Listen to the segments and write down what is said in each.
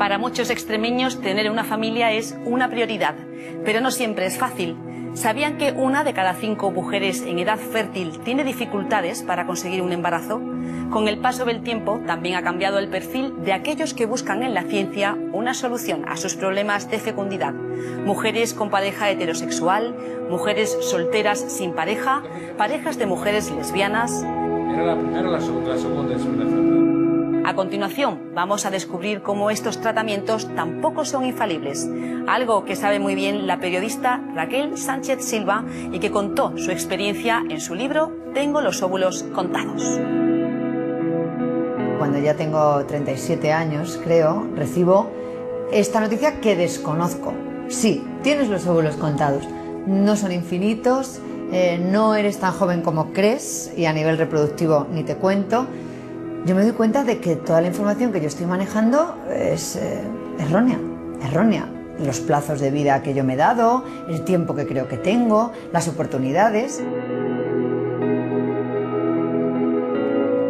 Para muchos extremeños, tener una familia es una prioridad, pero no siempre es fácil. ¿Sabían que 1 de cada 5 mujeres en edad fértil tiene dificultades para conseguir un embarazo? Con el paso del tiempo, también ha cambiado el perfil de aquellos que buscan en la ciencia una solución a sus problemas de fecundidad. Mujeres con pareja heterosexual, mujeres solteras sin pareja, parejas de mujeres lesbianas. Era la primera o la segunda inseminación. A continuación, vamos a descubrir cómo estos tratamientos tampoco son infalibles, algo que sabe muy bien la periodista Raquel Sánchez Silva y que contó su experiencia en su libro Tengo los óvulos contados. Cuando ya tengo 37 años, creo, recibo esta noticia que desconozco. Sí, tienes los óvulos contados, no son infinitos, no eres tan joven como crees y a nivel reproductivo ni te cuento. Yo me doy cuenta de que toda la información que yo estoy manejando es errónea. Los plazos de vida que yo me he dado, el tiempo que creo que tengo, las oportunidades.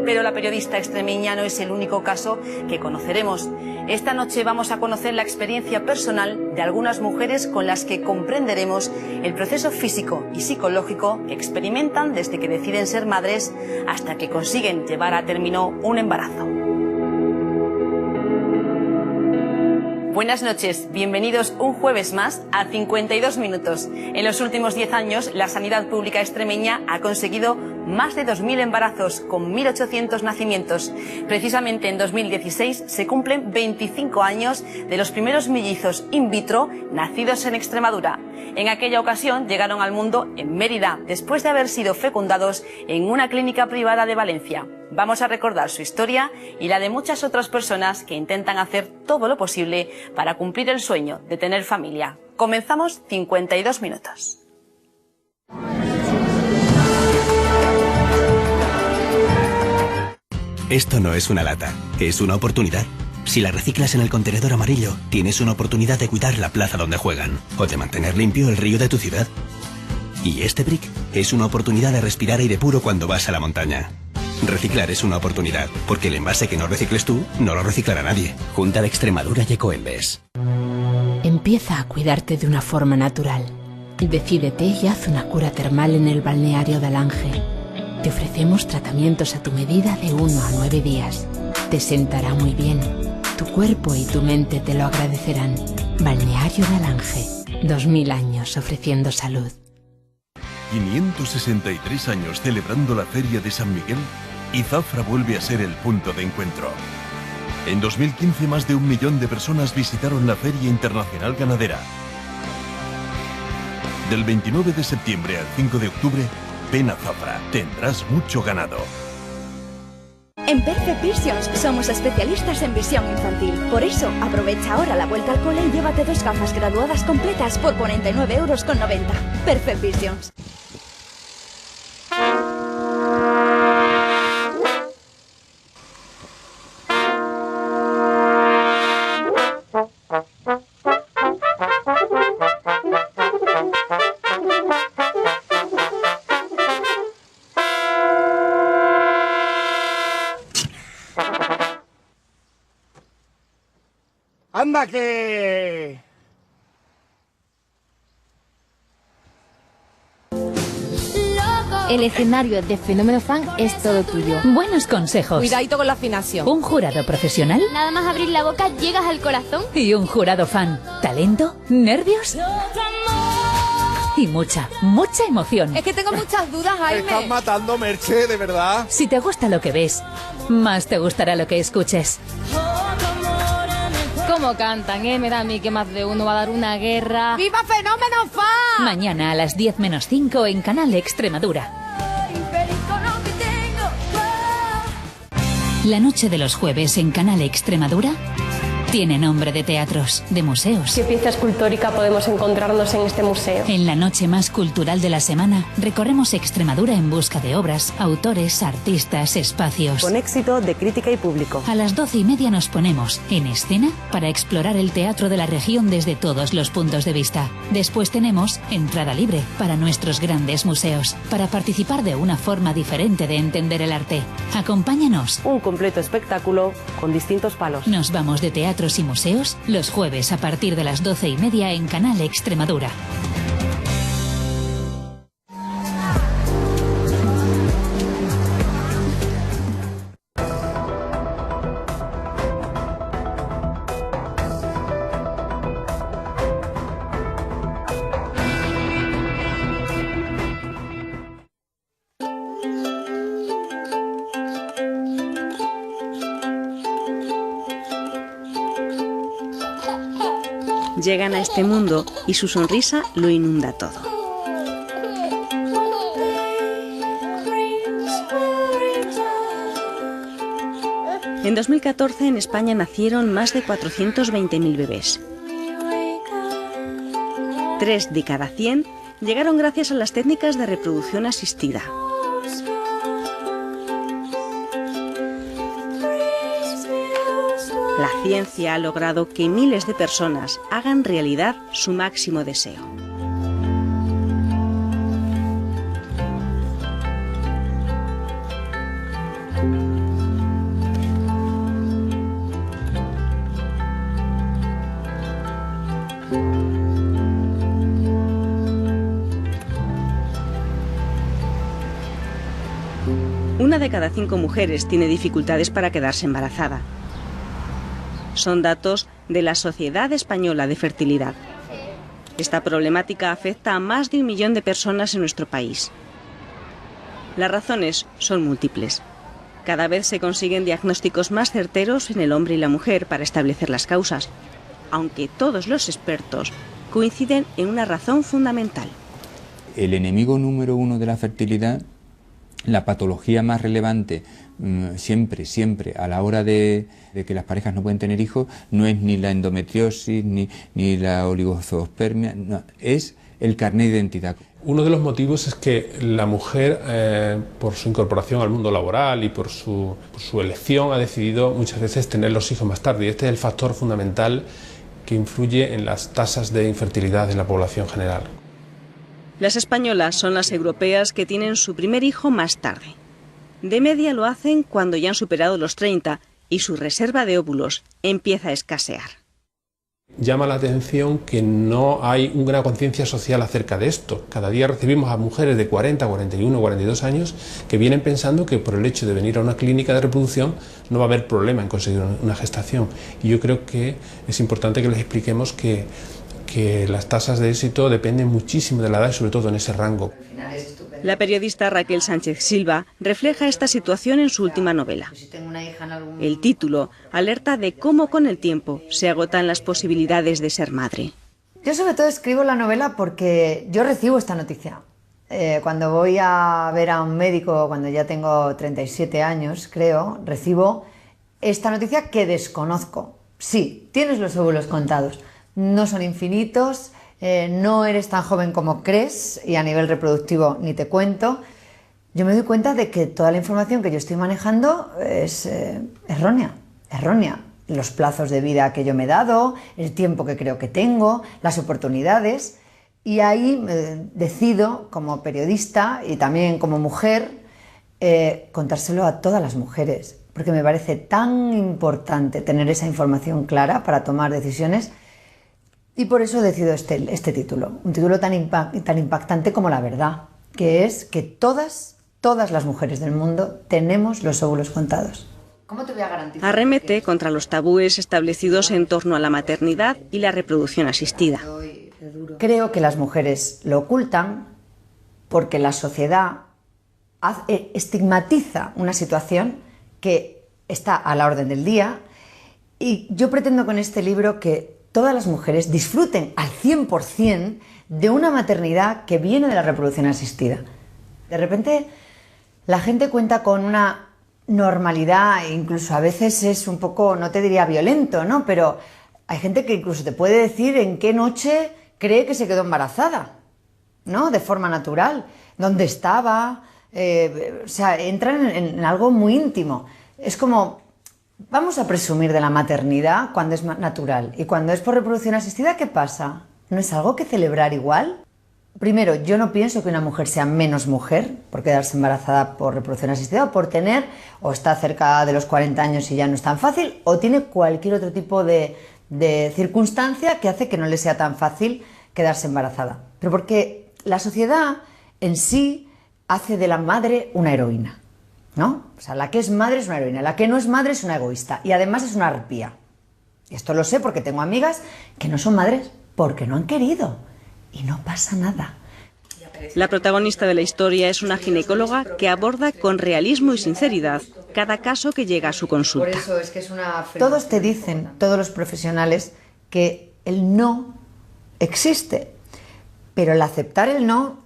Pero la periodista extremeña no es el único caso que conoceremos. Esta noche vamos a conocer la experiencia personal de algunas mujeres con las que comprenderemos el proceso físico y psicológico que experimentan desde que deciden ser madres hasta que consiguen llevar a término un embarazo. Buenas noches, bienvenidos un jueves más a 52 minutos. En los últimos 10 años, la sanidad pública extremeña ha conseguido más de 2.000 embarazos con 1.800 nacimientos. Precisamente en 2016 se cumplen 25 años de los primeros mellizos in vitro nacidos en Extremadura. En aquella ocasión llegaron al mundo en Mérida, después de haber sido fecundados en una clínica privada de Valencia. Vamos a recordar su historia y la de muchas otras personas que intentan hacer todo lo posible para cumplir el sueño de tener familia. Comenzamos 52 minutos. Esto no es una lata, es una oportunidad. Si la reciclas en el contenedor amarillo, tienes una oportunidad de cuidar la plaza donde juegan o de mantener limpio el río de tu ciudad. Y este brick es una oportunidad de respirar aire puro cuando vas a la montaña. Reciclar es una oportunidad, porque el envase que no recicles tú, no lo reciclará nadie. Junta de Extremadura y Ecoembes. Empieza a cuidarte de una forma natural. Decídete y haz una cura termal en el balneario de Alange. Te ofrecemos tratamientos a tu medida de 1 a 9 días. Te sentará muy bien. Tu cuerpo y tu mente te lo agradecerán. Balneario de Alange. 2000 años ofreciendo salud. 563 años celebrando la Feria de San Miguel y Zafra vuelve a ser el punto de encuentro. En 2015 más de 1 millón de personas visitaron la Feria Internacional Ganadera. Del 29 de septiembre al 5 de octubre, ven a Zafra, tendrás mucho ganado. En Perfect Visions somos especialistas en visión infantil. Por eso, aprovecha ahora la vuelta al cole y llévate 2 gafas graduadas completas por 49,90 €. Perfect Visions. ¡Anda que! El escenario de Fenómeno Fan es todo tuyo. Buenos consejos. Cuidadito con la afinación. Un jurado profesional. Nada más abrir la boca llegas al corazón. Y un jurado fan. ¿Talento? ¿Nervios? Y mucha emoción. Es que tengo muchas dudas, Jaime. Me estás matando, Merche, de verdad. Si te gusta lo que ves, más te gustará lo que escuches. ¿Cómo cantan, Me da a mí que más de uno va a dar una guerra. ¡Viva Fenómeno Fan! Mañana a las 10 menos 5 en Canal Extremadura. La noche de los jueves en Canal Extremadura tiene nombre de teatros, de museos. ¿Qué pieza escultórica podemos encontrarnos en este museo? En la noche más cultural de la semana, recorremos Extremadura en busca de obras, autores, artistas, espacios. Con éxito de crítica y público. A las 12:30 nos ponemos en escena para explorar el teatro de la región desde todos los puntos de vista. Después tenemos entrada libre para nuestros grandes museos, para participar de una forma diferente de entender el arte. Acompáñanos. Un completo espectáculo con distintos palos. Nos vamos de teatro teatros y museos los jueves a partir de las 12:30 en Canal Extremadura. Llegan a este mundo y su sonrisa lo inunda todo. En 2014 en España nacieron más de 420.000 bebés. 3 de cada 100 llegaron gracias a las técnicas de reproducción asistida. La ciencia ha logrado que miles de personas hagan realidad su máximo deseo. Una de cada 5 mujeres tiene dificultades para quedarse embarazada. Son datos de la Sociedad Española de Fertilidad. Esta problemática afecta a más de 1 millón de personas en nuestro país. Las razones son múltiples. Cada vez se consiguen diagnósticos más certeros en el hombre y la mujer para establecer las causas, aunque todos los expertos coinciden en una razón fundamental. El enemigo número 1 de la fertilidad, la patología más relevante siempre a la hora de que las parejas no pueden tener hijos, no es ni la endometriosis ni la oligozoospermia, no, es el carné de identidad. Uno de los motivos es que la mujer, por su incorporación al mundo laboral y por su elección, ha decidido muchas veces tener los hijos más tarde, y este es el factor fundamental que influye en las tasas de infertilidad de la población general. Las españolas son las europeas que tienen su primer hijo más tarde. De media lo hacen cuando ya han superado los 30 y su reserva de óvulos empieza a escasear. Llama la atención que no hay una conciencia social acerca de esto. Cada día recibimos a mujeres de 40, 41, 42 años que vienen pensando que por el hecho de venir a una clínica de reproducción no va a haber problema en conseguir una gestación. Y yo creo que es importante que les expliquemos que las tasas de éxito dependen muchísimo de la edad y sobre todo en ese rango. La periodista Raquel Sánchez Silva refleja esta situación en su última novela. El título alerta de cómo con el tiempo se agotan las posibilidades de ser madre. Yo sobre todo escribo la novela porque yo recibo esta noticia. Cuando voy a ver a un médico, cuando ya tengo 37 años, creo, recibo esta noticia que desconozco. Sí, tienes los óvulos contados. No son infinitos, no eres tan joven como crees y a nivel reproductivo ni te cuento. Yo me doy cuenta de que toda la información que yo estoy manejando es errónea. Los plazos de vida que yo me he dado, el tiempo que creo que tengo, las oportunidades. Y ahí decido, como periodista y también como mujer, contárselo a todas las mujeres, porque me parece tan importante tener esa información clara para tomar decisiones. Y por eso decido este título, un título tan impactante como la verdad, que es que todas las mujeres del mundo tenemos los óvulos contados. ¿Cómo te voy a garantizar? Arremete contra los tabúes establecidos en torno a la maternidad y la reproducción asistida. Creo que las mujeres lo ocultan porque la sociedad estigmatiza una situación que está a la orden del día, y yo pretendo con este libro que todas las mujeres disfruten al 100% de una maternidad que viene de la reproducción asistida. De repente la gente cuenta con una normalidad, incluso a veces es un poco, no te diría violento, ¿no? Pero hay gente que incluso te puede decir en qué noche cree que se quedó embarazada, ¿no? De forma natural, dónde estaba, o sea, entran en algo muy íntimo. Es como, vamos a presumir de la maternidad cuando es natural, y cuando es por reproducción asistida, ¿qué pasa? ¿No es algo que celebrar igual? Primero, yo no pienso que una mujer sea menos mujer por quedarse embarazada por reproducción asistida o por tener, o está cerca de los 40 años y ya no es tan fácil, o tiene cualquier otro tipo de circunstancia que hace que no le sea tan fácil quedarse embarazada. Pero porque la sociedad en sí hace de la madre una heroína, ¿no? O sea, la que es madre es una heroína, la que no es madre es una egoísta y además es una arpía. Esto lo sé porque tengo amigas que no son madres porque no han querido y no pasa nada. La protagonista de la historia es una ginecóloga que aborda con realismo y sinceridad cada caso que llega a su consulta. Por eso es que es una... Todos te dicen, todos los profesionales, que el no existe, pero el aceptar el no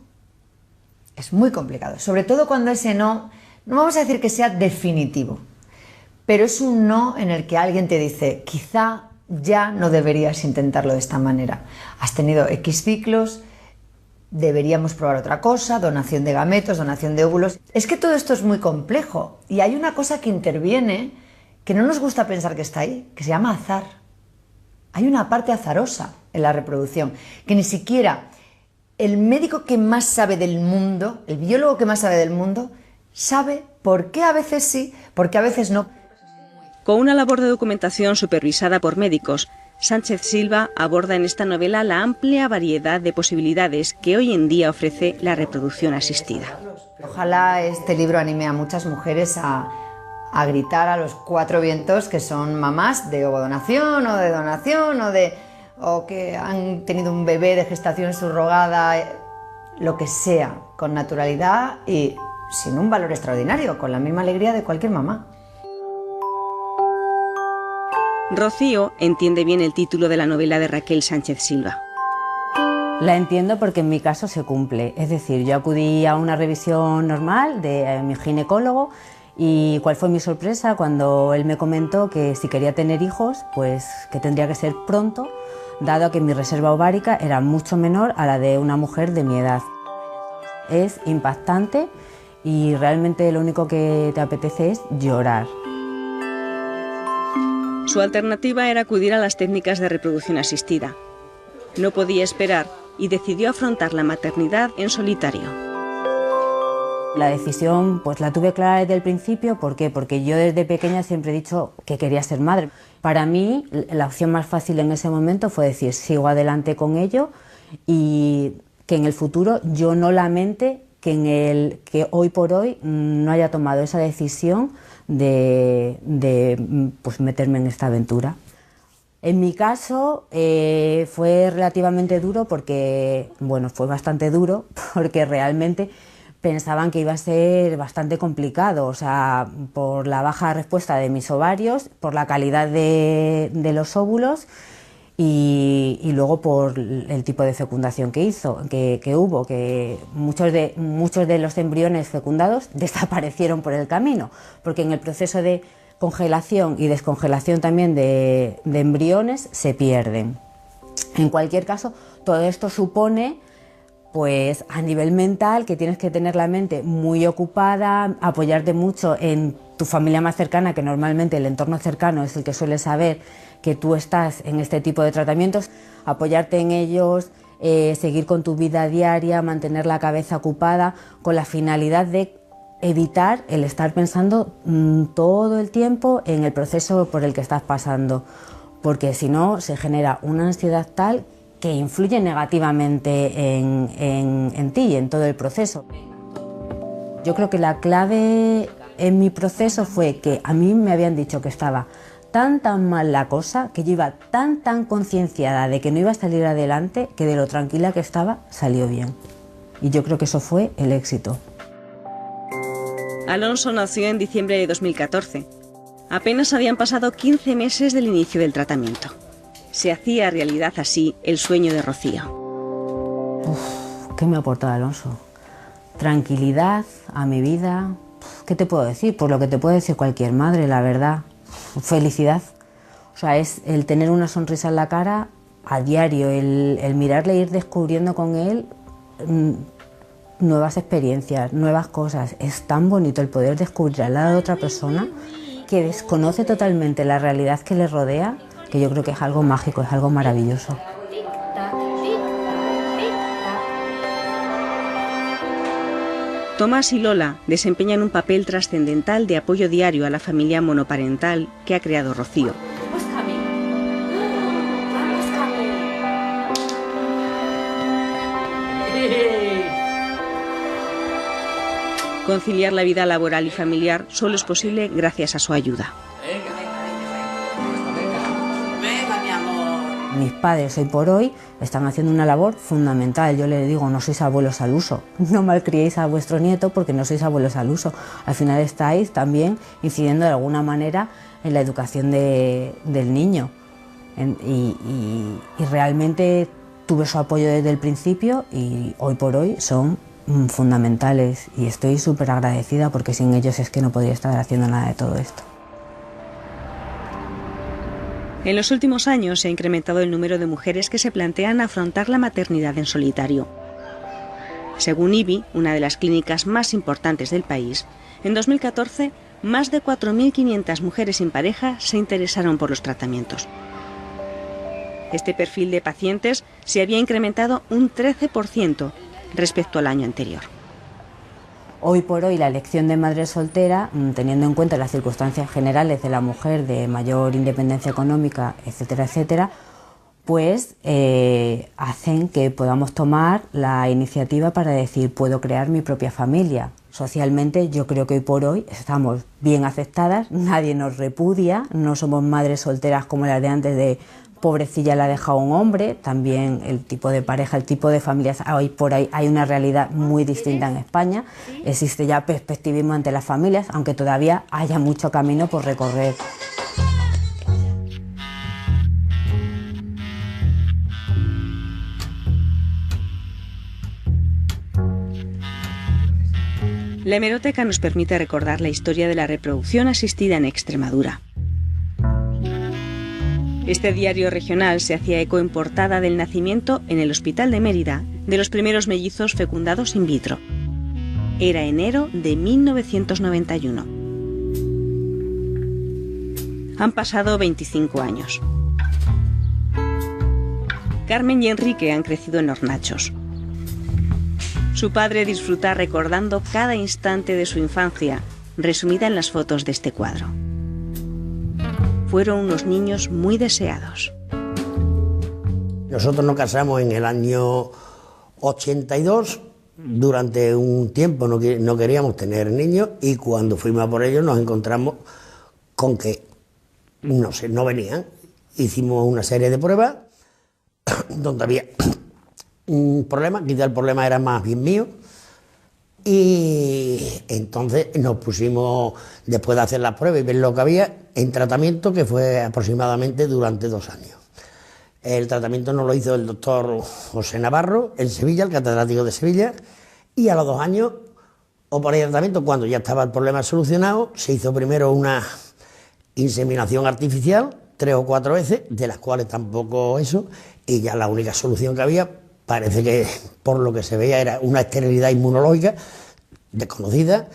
es muy complicado, sobre todo cuando ese no vamos a decir que sea definitivo, pero es un no en el que alguien te dice, quizá ya no deberías intentarlo de esta manera, has tenido X ciclos, deberíamos probar otra cosa, donación de gametos, donación de óvulos. Es que todo esto es muy complejo y hay una cosa que interviene que no nos gusta pensar que está ahí, que se llama azar. Hay una parte azarosa en la reproducción, que ni siquiera el médico que más sabe del mundo, el biólogo que más sabe del mundo, sabe por qué a veces sí, por qué a veces no. Con una labor de documentación supervisada por médicos, Sánchez Silva aborda en esta novela la amplia variedad de posibilidades que hoy en día ofrece la reproducción asistida. Ojalá este libro anime a muchas mujeres a gritar a los cuatro vientos que son mamás de ovodonación o de donación o que han tenido un bebé de gestación subrogada, lo que sea, con naturalidad y sin un valor extraordinario, con la misma alegría de cualquier mamá. Rocío entiende bien el título de la novela de Raquel Sánchez Silva. La entiendo porque en mi caso se cumple, es decir, yo acudí a una revisión normal de mi ginecólogo y cuál fue mi sorpresa cuando él me comentó que si quería tener hijos, pues que tendría que ser pronto, dado que mi reserva ovárica era mucho menor a la de una mujer de mi edad. Es impactante y realmente lo único que te apetece es llorar. Su alternativa era acudir a las técnicas de reproducción asistida. No podía esperar y decidió afrontar la maternidad en solitario. La decisión pues la tuve clara desde el principio. ¿Por qué? Porque yo desde pequeña siempre he dicho que quería ser madre. Para mí la opción más fácil en ese momento fue decir sigo adelante con ello y que en el futuro yo no lamente que hoy por hoy no haya tomado esa decisión de pues meterme en esta aventura. En mi caso fue relativamente duro porque, bueno, fue bastante duro porque realmente pensaban que iba a ser bastante complicado, o sea, por la baja respuesta de mis ovarios, por la calidad de los óvulos y luego por el tipo de fecundación que hubo, que muchos de los embriones fecundados desaparecieron por el camino, porque en el proceso de congelación y descongelación también de embriones se pierden. En cualquier caso, todo esto supone, pues a nivel mental, que tienes que tener la mente muy ocupada, apoyarte mucho en tu familia más cercana, que normalmente el entorno cercano es el que suele saber que tú estás en este tipo de tratamientos, apoyarte en ellos, seguir con tu vida diaria, mantener la cabeza ocupada, con la finalidad de evitar el estar pensando todo el tiempo en el proceso por el que estás pasando, porque si no se genera una ansiedad tal que influye negativamente en ti y en todo el proceso. Yo creo que la clave en mi proceso fue que a mí me habían dicho que estaba tan mal la cosa, que yo iba tan concienciada de que no iba a salir adelante, que de lo tranquila que estaba salió bien. Y yo creo que eso fue el éxito. Alonso nació en diciembre de 2014. Apenas habían pasado 15 meses del inicio del tratamiento. Se hacía realidad así el sueño de Rocío. ¿Qué me ha aportado Alonso? Tranquilidad a mi vida. ¿Qué te puedo decir? Pues lo que te puede decir cualquier madre, la verdad. Felicidad. O sea, es el tener una sonrisa en la cara a diario, el mirarle e ir descubriendo con él nuevas experiencias, nuevas cosas. Es tan bonito el poder descubrir al lado de otra persona que desconoce totalmente la realidad que le rodea, que yo creo que es algo mágico, es algo maravilloso. Tomás y Lola desempeñan un papel trascendental de apoyo diario a la familia monoparental que ha creado Rocío. Conciliar la vida laboral y familiar solo es posible gracias a su ayuda. Mis padres hoy por hoy están haciendo una labor fundamental. Yo les digo, no sois abuelos al uso, no malcriéis a vuestro nieto porque no sois abuelos al uso. Al final estáis también incidiendo de alguna manera en la educación del niño. Y realmente tuve su apoyo desde el principio y hoy por hoy son fundamentales y estoy súper agradecida porque sin ellos es que no podría estar haciendo nada de todo esto. En los últimos años se ha incrementado el número de mujeres que se plantean afrontar la maternidad en solitario. Según IBI, una de las clínicas más importantes del país, en 2014 más de 4.500 mujeres sin pareja se interesaron por los tratamientos. Este perfil de pacientes se había incrementado un 13% respecto al año anterior. Hoy por hoy la elección de madre soltera, teniendo en cuenta las circunstancias generales de la mujer de mayor independencia económica, etcétera, etcétera, pues hacen que podamos tomar la iniciativa para decir, puedo crear mi propia familia. Socialmente yo creo que hoy por hoy estamos bien aceptadas, nadie nos repudia, no somos madres solteras como las de antes de pobrecilla la ha dejado un hombre, también el tipo de pareja, el tipo de familias, hoy por ahí hay una realidad muy distinta en España, existe ya perspectivismo ante las familias, aunque todavía haya mucho camino por recorrer. La hemeroteca nos permite recordar la historia de la reproducción asistida en Extremadura. Este diario regional se hacía eco en portada del nacimiento en el Hospital de Mérida de los primeros mellizos fecundados in vitro. Era enero de 1991. Han pasado 25 años. Carmen y Enrique han crecido en Hornachos. Su padre disfruta recordando cada instante de su infancia, resumida en las fotos de este cuadro. Fueron unos niños muy deseados. Nosotros nos casamos en el año 82, durante un tiempo no queríamos tener niños y cuando fuimos a por ellos nos encontramos con que, no venían. Hicimos una serie de pruebas donde había un problema, quizá el problema era más bien mío. Y entonces nos pusimos, después de hacer las pruebas y ver lo que había, en tratamiento que fue aproximadamente durante 2 años. El tratamiento nos lo hizo el doctor José Navarro en Sevilla, el catedrático de Sevilla, y a los 2 años, o por el tratamiento, cuando ya estaba el problema solucionado, se hizo primero una inseminación artificial, 3 o 4 veces, de las cuales tampoco eso, y ya la única solución que había, parece que por lo que se veía era una esterilidad inmunológica desconocida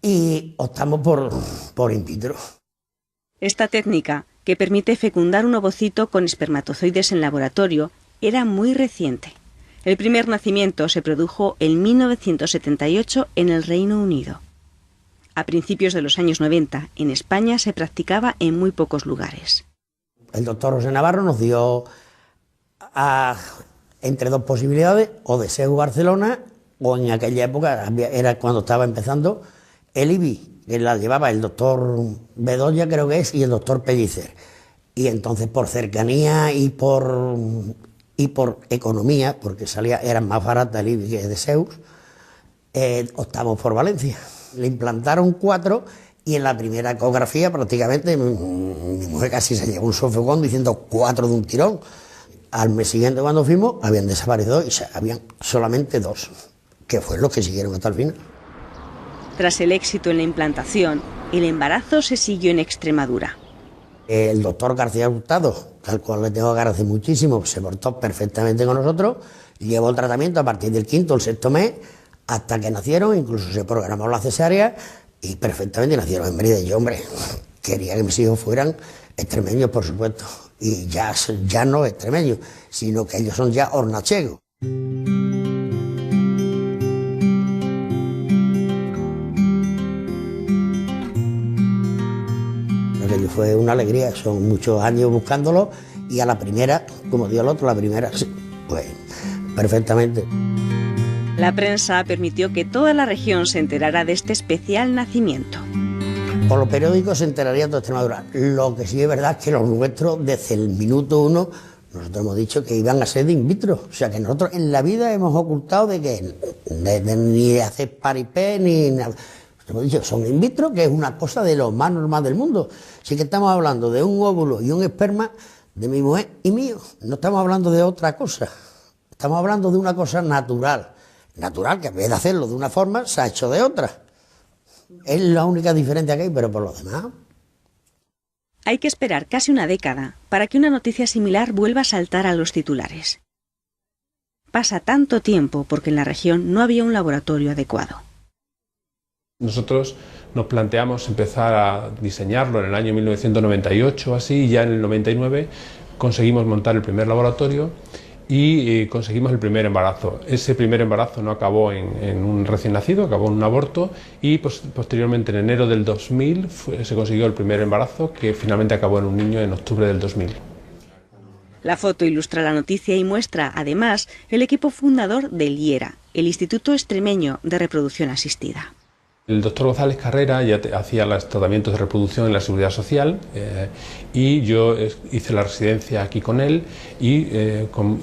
y optamos por in vitro. Esta técnica, que permite fecundar un ovocito con espermatozoides en laboratorio, era muy reciente. El primer nacimiento se produjo en 1978 en el Reino Unido. A principios de los años 90, en España se practicaba en muy pocos lugares. El doctor José Navarro nos dio entre 2 posibilidades, o de SEU Barcelona, o en aquella época, era cuando estaba empezando, el IBI, que la llevaba el doctor Bedoya, creo que es, y el doctor Pellicer. Y entonces por cercanía y por economía, porque eran más baratas el IBI que de SEU, optamos por Valencia. Le implantaron 4 y en la primera ecografía prácticamente mi mujer casi se llevó un sofocón diciendo 4 de un tirón. Al mes siguiente cuando fuimos habían desaparecido y habían solamente 2, que fue lo que siguieron hasta el final. Tras el éxito en la implantación, el embarazo se siguió en Extremadura. El doctor García Hurtado, al cual le tengo que agradecer muchísimo, se portó perfectamente con nosotros, llevó el tratamiento a partir del 5º o el 6º mes, hasta que nacieron, incluso se programó la cesárea y perfectamente nacieron en Mérida. Y yo, hombre, quería que mis hijos fueran extremeños, por supuesto. Y ya no extremeños, sino que ellos son ya hornachegos. aquello fue una alegría, son muchos años buscándolo y a la primera, como dio el otro, la primera, sí, pues perfectamente. La prensa permitió que toda la región se enterara de este especial nacimiento. Por los periódicos se enteraría toda Extremadura. Lo que sí es verdad es que los nuestros, desde el minuto uno, nosotros hemos dicho que iban a ser de in vitro. O sea que nosotros en la vida hemos ocultado de que ni hacer paripé ni nada. Hemos dicho que son in vitro, que es una cosa de lo más normal del mundo. Así que estamos hablando de un óvulo y un esperma de mi mujer y mío. No estamos hablando de otra cosa. Estamos hablando de una cosa natural. Natural, que en vez de hacerlo de una forma, se ha hecho de otra. Es la única diferencia que hay, pero por lo demás... Hay que esperar casi una década para que una noticia similar vuelva a saltar a los titulares. Pasa tanto tiempo porque en la región no había un laboratorio adecuado. Nosotros nos planteamos empezar a diseñarlo en el año 1998 así, y ya en el 99 conseguimos montar el primer laboratorio y conseguimos el primer embarazo. Ese primer embarazo no acabó en un recién nacido, acabó en un aborto, y posteriormente en enero del 2000 se consiguió el primer embarazo, que finalmente acabó en un niño en octubre del 2000. La foto ilustra la noticia y muestra, además, el equipo fundador del IERA, el Instituto Extremeño de Reproducción Asistida. El doctor González Carrera ya hacía los tratamientos de reproducción en la Seguridad Social y yo hice la residencia aquí con él y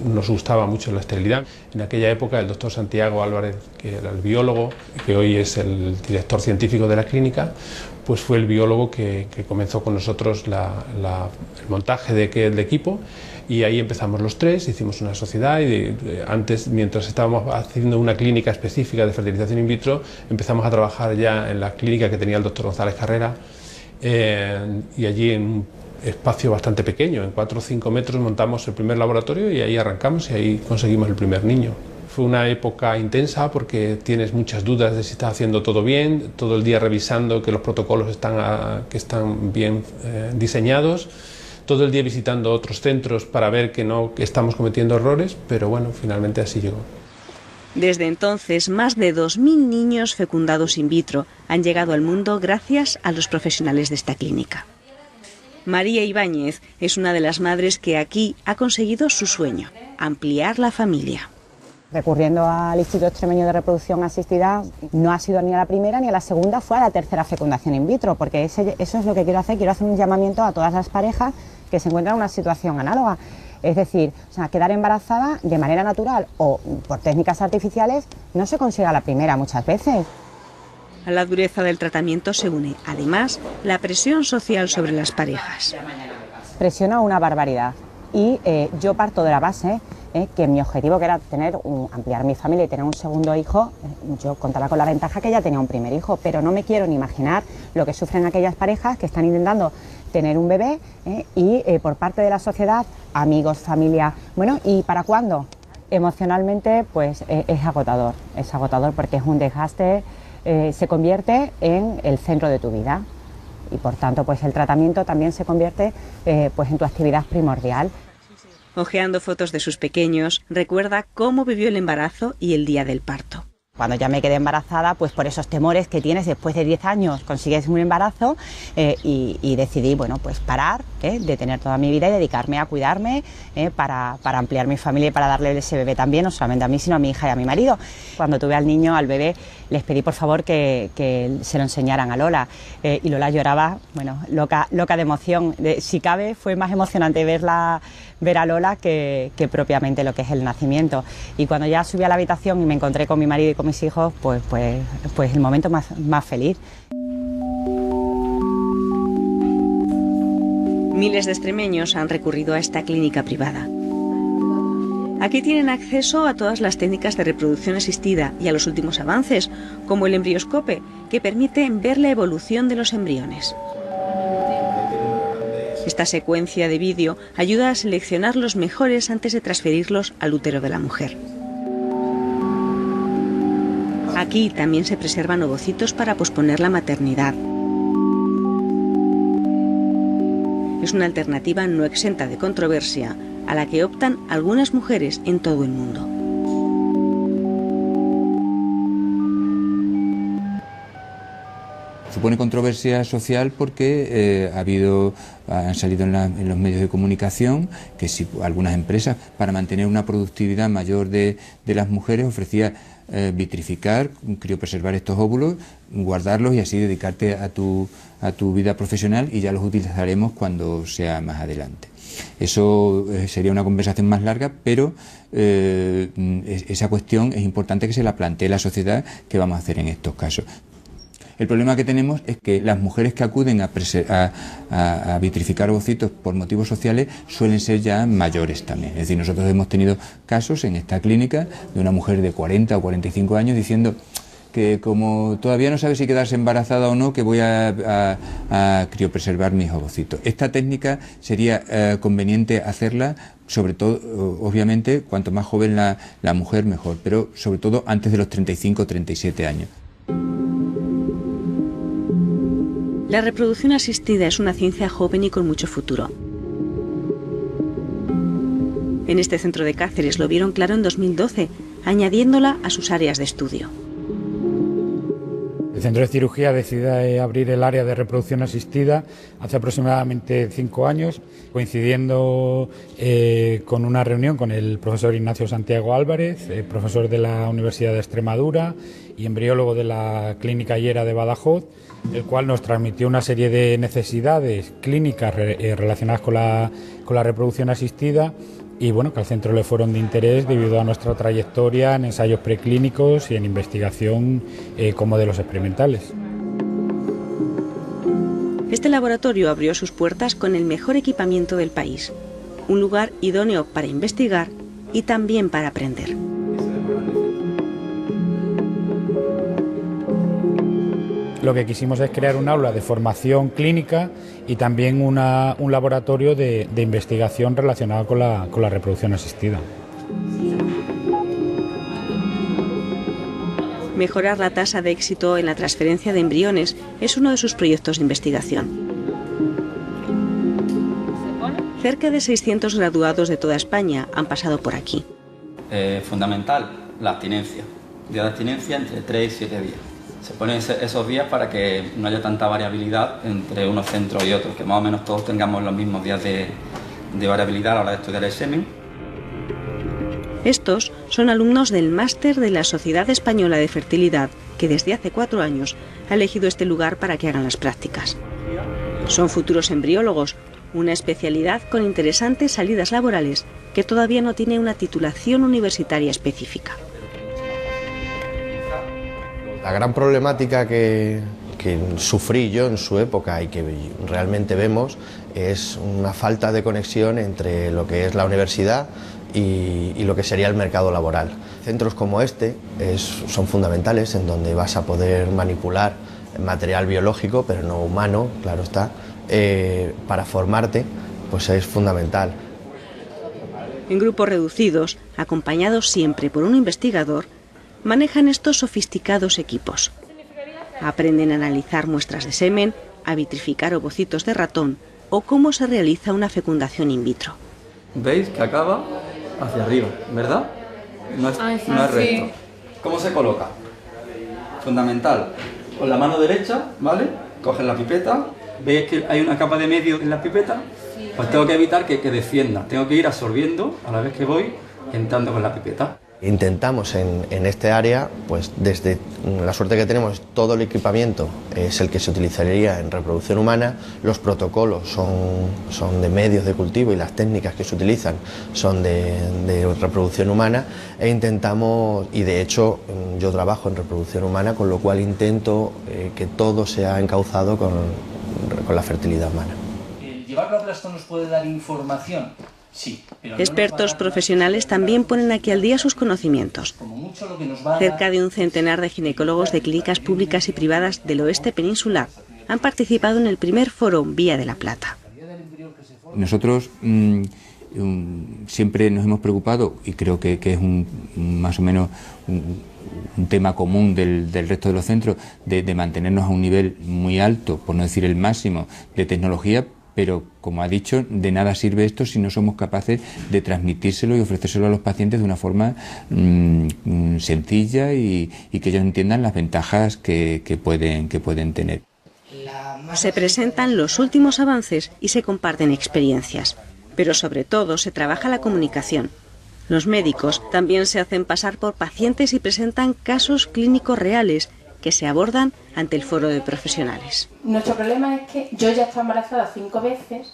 nos gustaba mucho la esterilidad. En aquella época el doctor Santiago Álvarez, que era el biólogo, que hoy es el director científico de la clínica, pues fue el biólogo que comenzó con nosotros el montaje del equipo. Y ahí empezamos los tres, hicimos una sociedad y antes, mientras estábamos haciendo una clínica específica de fertilización in vitro, empezamos a trabajar ya en la clínica que tenía el doctor González Carrera y allí en un espacio bastante pequeño, en 4 o 5 metros, montamos el primer laboratorio y ahí arrancamos y ahí conseguimos el primer niño. Fue una época intensa porque tienes muchas dudas de si estás haciendo todo bien, todo el día revisando que los protocolos están bien diseñados, todo el día visitando otros centros para ver que estamos cometiendo errores, pero bueno, finalmente así llegó. Desde entonces, más de 2.000 niños fecundados in vitro han llegado al mundo gracias a los profesionales de esta clínica. María Ibáñez es una de las madres que aquí ha conseguido su sueño, ampliar la familia. Recurriendo al Instituto Extremeño de Reproducción Asistida, no ha sido ni a la primera ni a la segunda, fue a la tercera fecundación in vitro, porque eso es lo que quiero hacer un llamamiento a todas las parejas que se encuentran en una situación análoga. Es decir, quedar embarazada de manera natural o por técnicas artificiales no se consigue a la primera muchas veces. A la dureza del tratamiento se une, además, la presión social sobre las parejas. Presiona una barbaridad y yo parto de la base que mi objetivo, que era ampliar mi familia y tener un segundo hijo, yo contaba con la ventaja que ya tenía un primer hijo, pero no me quiero ni imaginar lo que sufren aquellas parejas que están intentando tener un bebé y por parte de la sociedad, amigos, familia, bueno, ¿y para cuándo? Emocionalmente pues es agotador porque es un desgaste, se convierte en el centro de tu vida y por tanto pues el tratamiento también se convierte pues en tu actividad primordial. Hojeando fotos de sus pequeños, recuerda cómo vivió el embarazo y el día del parto. Cuando ya me quedé embarazada, pues por esos temores que tienes después de 10 años, consigues un embarazo y decidí, bueno, pues parar de tener toda mi vida y dedicarme a cuidarme para ampliar mi familia y para darle ese bebé también, no solamente a mí, sino a mi hija y a mi marido. Cuando tuve al niño, al bebé, les pedí por favor que se lo enseñaran a Lola y Lola lloraba, bueno, loca de emoción. Si cabe, fue más emocionante ver a Lola que propiamente lo que es el nacimiento. Y cuando ya subí a la habitación y me encontré con mi marido y con mis hijos, pues el momento más feliz. Miles de extremeños han recurrido a esta clínica privada. Aquí tienen acceso a todas las técnicas de reproducción asistida y a los últimos avances, como el embrioscope, que permite ver la evolución de los embriones. Esta secuencia de vídeo ayuda a seleccionar los mejores antes de transferirlos al útero de la mujer. Aquí también se preservan ovocitos para posponer la maternidad. Es una alternativa no exenta de controversia a la que optan algunas mujeres en todo el mundo. Supone controversia social porque han salido en los medios de comunicación que si algunas empresas, para mantener una productividad mayor de las mujeres, ofrecía vitrificar, criopreservar estos óvulos, guardarlos y así dedicarte a tu vida profesional, y ya los utilizaremos cuando sea más adelante. Eso sería una conversación más larga, pero esa cuestión es importante que se la plantee la sociedad, qué vamos a hacer en estos casos. El problema que tenemos es que las mujeres que acuden a vitrificar ovocitos por motivos sociales suelen ser ya mayores también. Es decir, nosotros hemos tenido casos en esta clínica de una mujer de 40 o 45 años diciendo que como todavía no sabe si quedarse embarazada o no, que voy a criopreservar mis ovocitos. Esta técnica sería conveniente hacerla, sobre todo, obviamente, cuanto más joven la mujer mejor, pero sobre todo antes de los 35 o 37 años. La reproducción asistida es una ciencia joven y con mucho futuro. En este centro de Cáceres lo vieron claro en 2012, añadiéndola a sus áreas de estudio. El Centro de Cirugía decide abrir el área de reproducción asistida hace aproximadamente 5 años, coincidiendo con una reunión con el profesor Ignacio Santiago Álvarez, profesor de la Universidad de Extremadura y embriólogo de la Clínica Llera de Badajoz, el cual nos transmitió una serie de necesidades clínicas relacionadas con la reproducción asistida, y bueno, que al centro le fueron de interés debido a nuestra trayectoria en ensayos preclínicos y en investigación con modelos experimentales. Este laboratorio abrió sus puertas con el mejor equipamiento del país, un lugar idóneo para investigar y también para aprender. Lo que quisimos es crear un aula de formación clínica y también un laboratorio de investigación relacionado con la reproducción asistida. Mejorar la tasa de éxito en la transferencia de embriones es uno de sus proyectos de investigación. Cerca de 600 graduados de toda España han pasado por aquí. Fundamental, la abstinencia. Día de abstinencia entre 3 y 7 días. Se ponen esos días para que no haya tanta variabilidad entre unos centros y otros, que más o menos todos tengamos los mismos días de variabilidad a la hora de estudiar el semen. Estos son alumnos del máster de la Sociedad Española de Fertilidad, que desde hace 4 años ha elegido este lugar para que hagan las prácticas. Son futuros embriólogos, una especialidad con interesantes salidas laborales que todavía no tiene una titulación universitaria específica. La gran problemática que sufrí yo en su época y que realmente vemos es una falta de conexión entre lo que es la universidad y lo que sería el mercado laboral. Centros como este son fundamentales, en donde vas a poder manipular material biológico, pero no humano, claro está, para formarte, pues es fundamental. En grupos reducidos, acompañados siempre por un investigador, manejan estos sofisticados equipos. Aprenden a analizar muestras de semen, a vitrificar ovocitos de ratón o cómo se realiza una fecundación in vitro. ¿Veis que acaba hacia arriba, verdad? No es recto. ¿Cómo se coloca? Fundamental. Con la mano derecha, ¿vale? Coges la pipeta. ¿Veis que hay una capa de medio en la pipeta? Pues tengo que evitar que descienda. Tengo que ir absorbiendo a la vez que voy entrando con la pipeta. Intentamos en este área, pues desde la suerte que tenemos, todo el equipamiento es el que se utilizaría en reproducción humana, los protocolos son de medios de cultivo y las técnicas que se utilizan son de reproducción humana, e intentamos, y de hecho yo trabajo en reproducción humana, con lo cual intento que todo sea encauzado con la fertilidad humana. ¿Llevarlo a plasto nos puede dar información? Sí, pero expertos profesionales también ponen aquí al día sus conocimientos. Cerca de un centenar de ginecólogos de clínicas públicas y privadas del oeste peninsular han participado en el primer foro Vía de la Plata. Nosotros siempre nos hemos preocupado, y creo que es más o menos un tema común del resto de los centros, de mantenernos a un nivel muy alto, por no decir el máximo, de tecnología. Pero, como ha dicho, de nada sirve esto si no somos capaces de transmitírselo y ofrecérselo a los pacientes de una forma sencilla y que ellos entiendan las ventajas que pueden tener. Se presentan los últimos avances y se comparten experiencias. Pero sobre todo se trabaja la comunicación. Los médicos también se hacen pasar por pacientes y presentan casos clínicos reales que se abordan ante el foro de profesionales. Nuestro problema es que yo ya he estado embarazada 5 veces,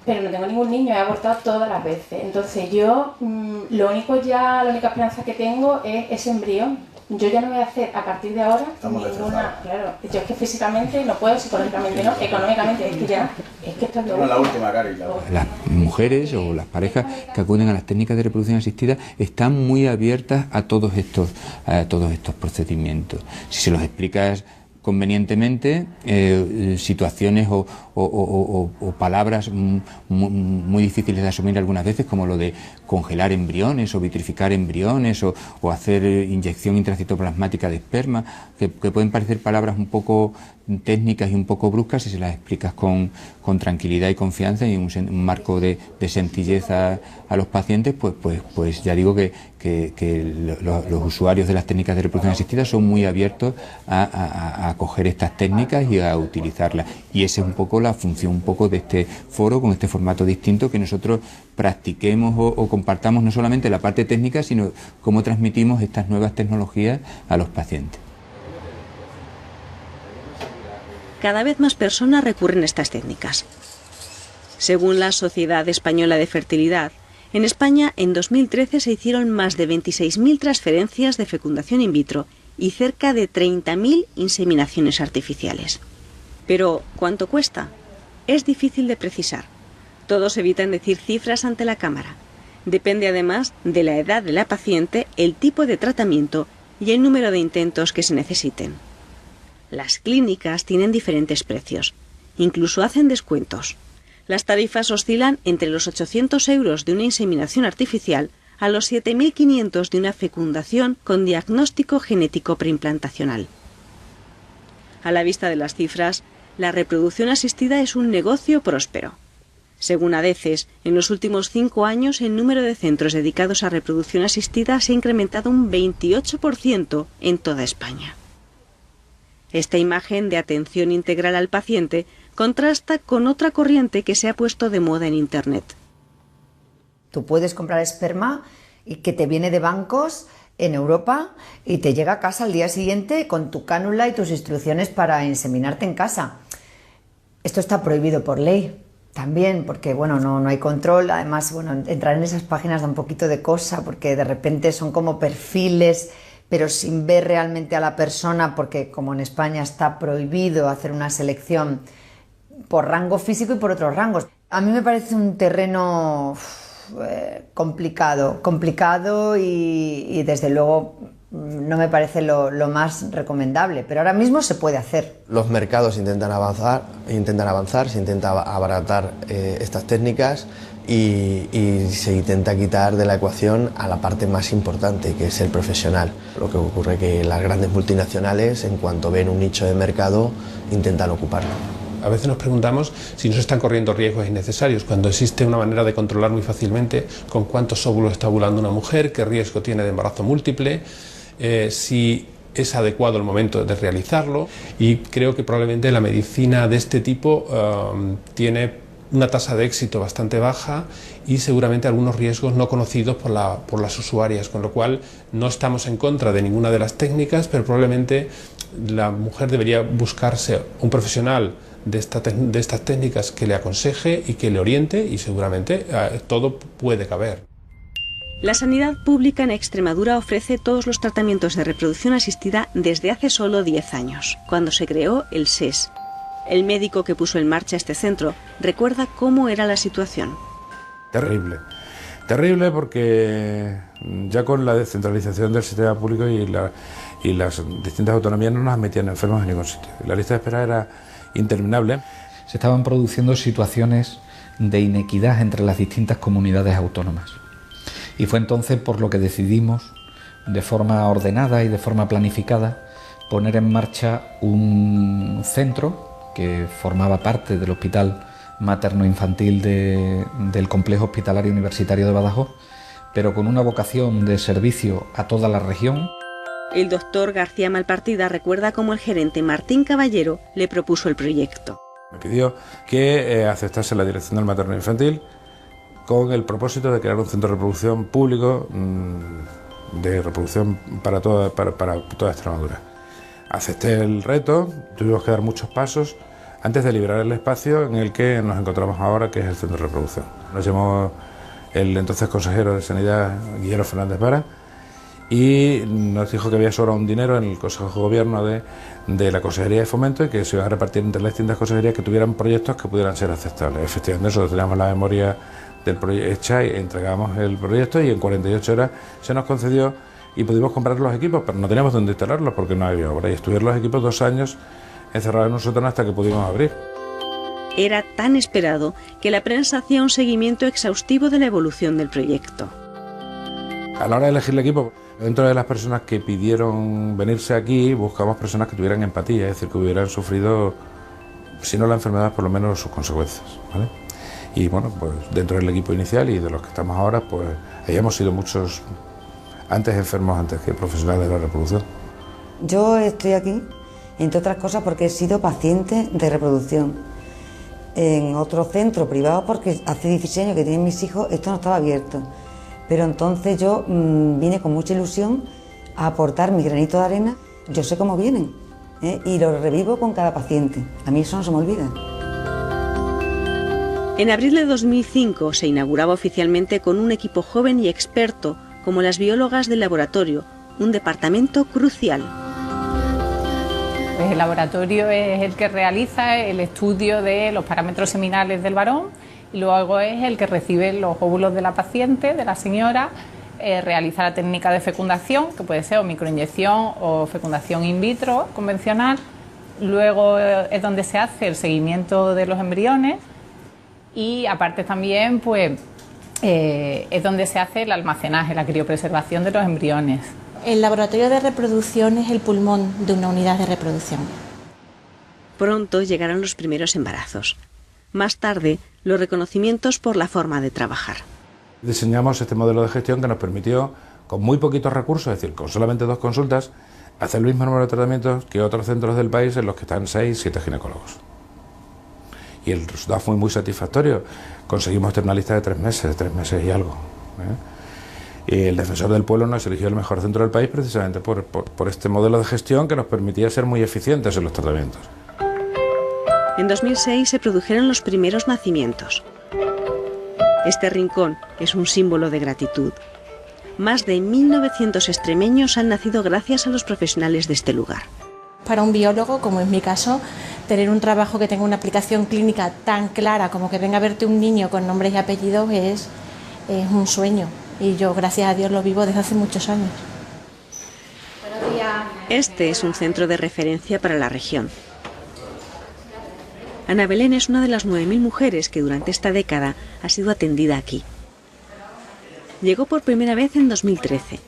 pero no tengo ningún niño, he abortado todas las veces. Entonces yo, la única esperanza que tengo es ese embrión. Yo ya no voy a hacer a partir de ahora ninguna... Claro, yo es que físicamente no puedo, psicológicamente no, económicamente es que ya... Es que esto es lo la última, Cari. Las mujeres o las parejas que acuden a las técnicas de reproducción asistida están muy abiertas a todos estos procedimientos. Si se los explicas convenientemente, situaciones o palabras muy difíciles de asumir algunas veces, como lo de congelar embriones o vitrificar embriones o hacer inyección intracitoplasmática de esperma, que pueden parecer palabras un poco técnicas y un poco bruscas. Si se las explicas con tranquilidad y confianza y un marco de sencillez a los pacientes, pues ya digo que los usuarios de las técnicas de reproducción asistida son muy abiertos a coger estas técnicas y a utilizarlas. Y esa es un poco la función un poco de este foro, con este formato distinto, que nosotros practiquemos o compartamos no solamente la parte técnica, sino cómo transmitimos estas nuevas tecnologías a los pacientes. Cada vez más personas recurren a estas técnicas. Según la Sociedad Española de Fertilidad, en España en 2013 se hicieron más de 26.000 transferencias de fecundación in vitro y cerca de 30.000 inseminaciones artificiales. Pero, ¿cuánto cuesta? Es difícil de precisar. Todos evitan decir cifras ante la cámara. Depende además de la edad de la paciente, el tipo de tratamiento y el número de intentos que se necesiten. Las clínicas tienen diferentes precios. Incluso hacen descuentos. Las tarifas oscilan entre los 800 euros de una inseminación artificial a los 7.500 de una fecundación con diagnóstico genético preimplantacional. A la vista de las cifras, la reproducción asistida es un negocio próspero. Según ADECES, en los últimos 5 años el número de centros dedicados a reproducción asistida se ha incrementado un 28% en toda España. Esta imagen de atención integral al paciente contrasta con otra corriente que se ha puesto de moda en Internet. Tú puedes comprar esperma y que te viene de bancos en Europa y te llega a casa al día siguiente con tu cánula y tus instrucciones para inseminarte en casa. Esto está prohibido por ley también, porque bueno, no hay control. Además, bueno, entrar en esas páginas da un poquito de cosa, porque de repente son como perfiles, pero sin ver realmente a la persona, porque como en España está prohibido hacer una selección por rango físico y por otros rangos. A mí me parece un terreno complicado y desde luego no me parece lo más recomendable, pero ahora mismo se puede hacer. Los mercados intentan avanzar, se intenta abaratar estas técnicas y se intenta quitar de la ecuación a la parte más importante, que es el profesional. Lo que ocurre es que las grandes multinacionales, en cuanto ven un nicho de mercado, intentan ocuparlo. A veces nos preguntamos si no se están corriendo riesgos innecesarios, cuando existe una manera de controlar muy fácilmente con cuántos óvulos está ovulando una mujer, qué riesgo tiene de embarazo múltiple, si es adecuado el momento de realizarlo, y creo que probablemente la medicina de este tipo tiene una tasa de éxito bastante baja y seguramente algunos riesgos no conocidos por las usuarias, con lo cual no estamos en contra de ninguna de las técnicas, pero probablemente la mujer debería buscarse un profesional de estas técnicas que le aconseje y que le oriente, y seguramente todo puede caber. La sanidad pública en Extremadura ofrece todos los tratamientos de reproducción asistida desde hace solo 10 años, cuando se creó el SES. El médico que puso en marcha este centro recuerda cómo era la situación. Terrible porque ya con la descentralización del sistema público y las distintas autonomías no nos metían enfermos en ningún sitio. La lista de espera era interminable. Se estaban produciendo situaciones de inequidad entre las distintas comunidades autónomas. Y fue entonces por lo que decidimos, de forma ordenada y de forma planificada, poner en marcha un centro que formaba parte del Hospital Materno-Infantil del Complejo Hospitalario Universitario de Badajoz, pero con una vocación de servicio a toda la región. El doctor García Malpartida recuerda cómo el gerente Martín Caballero le propuso el proyecto. Me pidió que aceptase la dirección del materno infantil con el propósito de crear un centro de reproducción público de reproducción para toda Extremadura. Acepté el reto, tuvimos que dar muchos pasos antes de liberar el espacio en el que nos encontramos ahora, que es el centro de reproducción. Nos llamó el entonces consejero de Sanidad, Guillermo Fernández Vara, y nos dijo que había sobrado un dinero en el Consejo de Gobierno de la Consejería de Fomento y que se iba a repartir entre las distintas consejerías que tuvieran proyectos que pudieran ser aceptables. Efectivamente, nosotros teníamos la memoria del proyecto hecha y entregamos el proyecto y en 48 horas se nos concedió y pudimos comprar los equipos, pero no teníamos dónde instalarlos porque no había obra. Y estuvieron los equipos 2 años encerrados en un sótano hasta que pudimos abrir. Era tan esperado que la prensa hacía un seguimiento exhaustivo de la evolución del proyecto. A la hora de elegir el equipo, dentro de las personas que pidieron venirse aquí, buscamos personas que tuvieran empatía, es decir, que hubieran sufrido, si no la enfermedad, por lo menos sus consecuencias, ¿vale? Y bueno, pues dentro del equipo inicial y de los que estamos ahora, pues hayamos sido muchos antes enfermos, antes que profesionales de la reproducción. Yo estoy aquí, entre otras cosas, porque he sido paciente de reproducción en otro centro privado, porque hace 16 años que tienen mis hijos, esto no estaba abierto. Pero entonces yo vine con mucha ilusión a aportar mi granito de arena. Yo sé cómo vienen, y lo revivo con cada paciente. A mí eso no se me olvida. En abril de 2005 se inauguraba oficialmente con un equipo joven y experto como las biólogas del laboratorio, un departamento crucial. Pues el laboratorio es el que realiza el estudio de los parámetros seminales del varón y luego es el que recibe los óvulos de la paciente, de la señora, realiza la técnica de fecundación, que puede ser o microinyección o fecundación in vitro convencional. Luego es donde se hace el seguimiento de los embriones y aparte también pues, es donde se hace el almacenaje, la criopreservación de los embriones. El laboratorio de reproducción es el pulmón de una unidad de reproducción. Pronto llegaron los primeros embarazos. Más tarde, los reconocimientos por la forma de trabajar. Diseñamos este modelo de gestión que nos permitió, con muy poquitos recursos, es decir, con solamente 2 consultas, hacer el mismo número de tratamientos que otros centros del país en los que están 6, 7 ginecólogos. Y el resultado fue muy satisfactorio. Conseguimos tener una lista de 3 meses y algo. Y el Defensor del Pueblo nos eligió el mejor centro del país precisamente por este modelo de gestión que nos permitía ser muy eficientes en los tratamientos. En 2006 se produjeron los primeros nacimientos. Este rincón es un símbolo de gratitud. Más de 1.900 extremeños han nacido gracias a los profesionales de este lugar. Para un biólogo, como es mi caso, tener un trabajo que tenga una aplicación clínica tan clara como que venga a verte un niño con nombres y apellidos es un sueño. Y yo, gracias a Dios, lo vivo desde hace muchos años. Buenos días. Este es un centro de referencia para la región. Ana Belén es una de las 9.000 mujeres que durante esta década ha sido atendida aquí. Llegó por primera vez en 2013.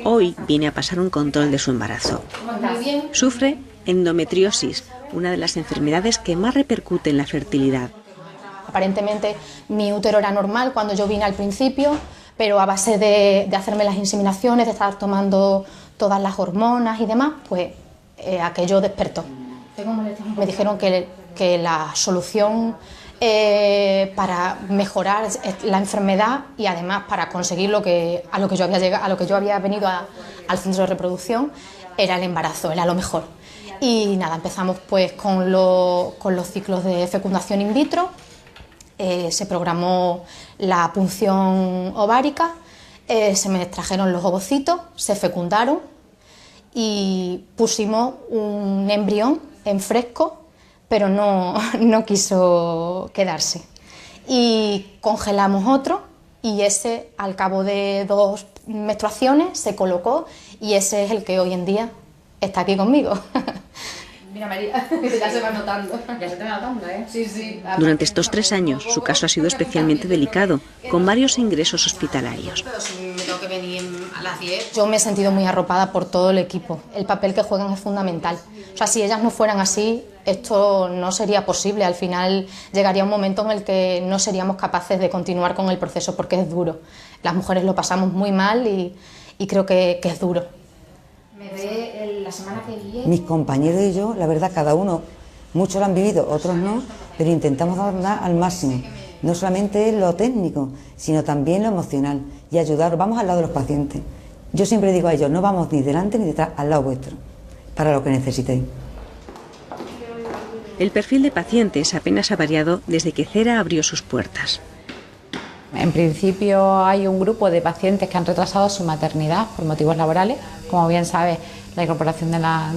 Hoy viene a pasar un control de su embarazo. Sufre endometriosis, una de las enfermedades que más repercute en la fertilidad. Aparentemente mi útero era normal cuando yo vine al principio, pero a base de hacerme las inseminaciones, de estar tomando todas las hormonas y demás, pues aquello despertó. Me dijeron que la solución para mejorar la enfermedad y además para conseguir a lo que yo había venido al centro de reproducción era el embarazo, era lo mejor. Y nada, empezamos pues con los ciclos de fecundación in vitro. Se programó la punción ovárica, se me extrajeron los ovocitos, se fecundaron y pusimos un embrión en fresco, pero no quiso quedarse. Y congelamos otro y ese, al cabo de 2 menstruaciones, se colocó y ese es el que hoy en día está aquí conmigo. Mira, María, ya se va notando. Ya se te va notando, ¿eh? Sí, sí. Durante estos 3 años, su caso ha sido especialmente delicado, con varios ingresos hospitalarios. Pero si me tengo que venir a las 10. Yo me he sentido muy arropada por todo el equipo. El papel que juegan es fundamental. O sea, si ellas no fueran así, esto no sería posible. Al final llegaría un momento en el que no seríamos capaces de continuar con el proceso porque es duro. Las mujeres lo pasamos muy mal y creo que es duro. Me ve la semana que viene. Mis compañeros y yo, la verdad, cada uno, muchos lo han vivido, otros no, pero intentamos dar al máximo. No solamente lo técnico, sino también lo emocional y ayudar, vamos al lado de los pacientes. Yo siempre digo a ellos, no vamos ni delante ni detrás, al lado vuestro, para lo que necesitéis. El perfil de pacientes apenas ha variado desde que Cera abrió sus puertas. En principio hay un grupo de pacientes que han retrasado su maternidad por motivos laborales. Como bien sabes, la incorporación de la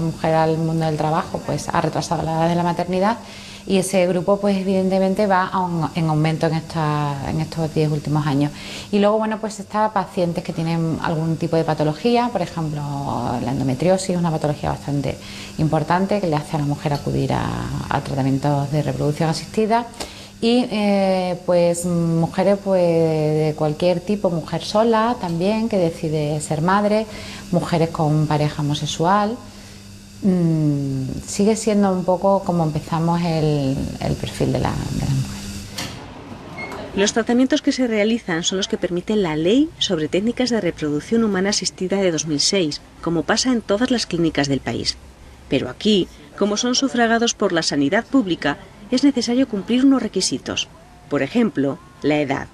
mujer al mundo del trabajo pues ha retrasado la edad de la maternidad, y ese grupo pues evidentemente va en aumento en estos 10 últimos años. Y luego bueno, pues está pacientes que tienen algún tipo de patología, por ejemplo la endometriosis, una patología bastante importante que le hace a la mujer acudir a tratamientos de reproducción asistida. Y pues mujeres pues de cualquier tipo, mujer sola también que decide ser madre, mujeres con pareja homosexual. Sigue siendo un poco como empezamos el perfil de la mujer. Los tratamientos que se realizan son los que permite la Ley sobre Técnicas de Reproducción Humana Asistida de 2006, como pasa en todas las clínicas del país. Pero aquí, como son sufragados por la sanidad pública, es necesario cumplir unos requisitos. Por ejemplo, la edad.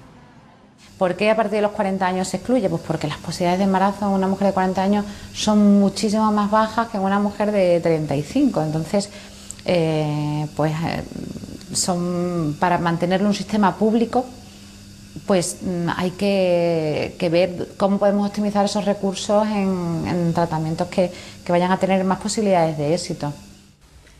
¿Por qué a partir de los 40 años se excluye? Pues porque las posibilidades de embarazo en una mujer de 40 años son muchísimo más bajas que en una mujer de 35. Entonces, son para mantenerlo un sistema público, pues hay que ver cómo podemos optimizar esos recursos en tratamientos que vayan a tener más posibilidades de éxito.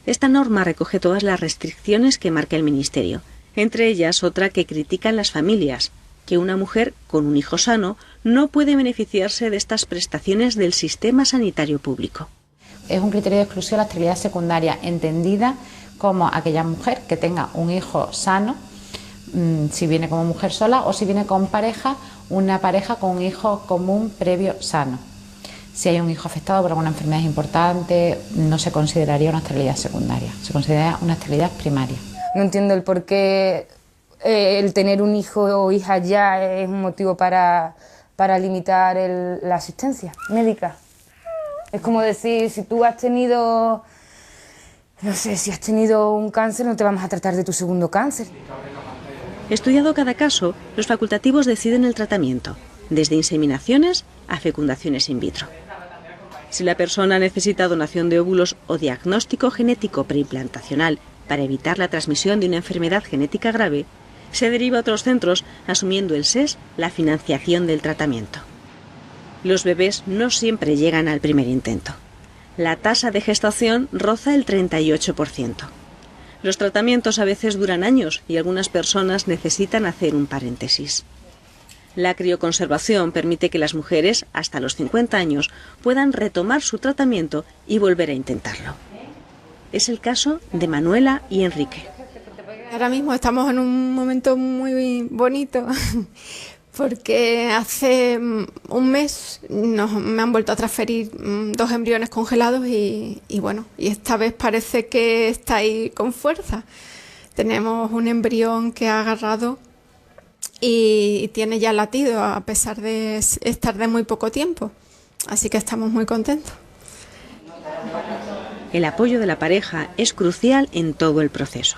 Esta norma recoge todas las restricciones que marca el Ministerio, entre ellas otra que critican las familias, que una mujer con un hijo sano no puede beneficiarse de estas prestaciones del sistema sanitario público. Es un criterio de exclusión la esterilidad secundaria, entendida como aquella mujer que tenga un hijo sano, si viene como mujer sola o si viene con pareja, una pareja con un hijo común previo sano. Si hay un hijo afectado por alguna enfermedad importante, no se consideraría una esterilidad secundaria, se considera una esterilidad primaria. No entiendo el por qué el tener un hijo o hija ya es un motivo para limitar la asistencia médica. Es como decir, si tú has tenido, no sé, si has tenido un cáncer, no te vamos a tratar de tu segundo cáncer. Estudiado cada caso, los facultativos deciden el tratamiento, desde inseminaciones a fecundaciones in vitro. Si la persona necesita donación de óvulos o diagnóstico genético preimplantacional para evitar la transmisión de una enfermedad genética grave, se deriva a otros centros, asumiendo el SES la financiación del tratamiento. Los bebés no siempre llegan al primer intento. La tasa de gestación roza el 38%. Los tratamientos a veces duran años y algunas personas necesitan hacer un paréntesis. La crioconservación permite que las mujeres, hasta los 50 años, puedan retomar su tratamiento y volver a intentarlo. Es el caso de Manuela y Enrique. Ahora mismo estamos en un momento muy bonito porque hace un mes me han vuelto a transferir 2 embriones congelados y esta vez parece que está ahí con fuerza. Tenemos un embrión que ha agarrado y tiene ya latido a pesar de estar de muy poco tiempo, así que estamos muy contentos. El apoyo de la pareja es crucial en todo el proceso.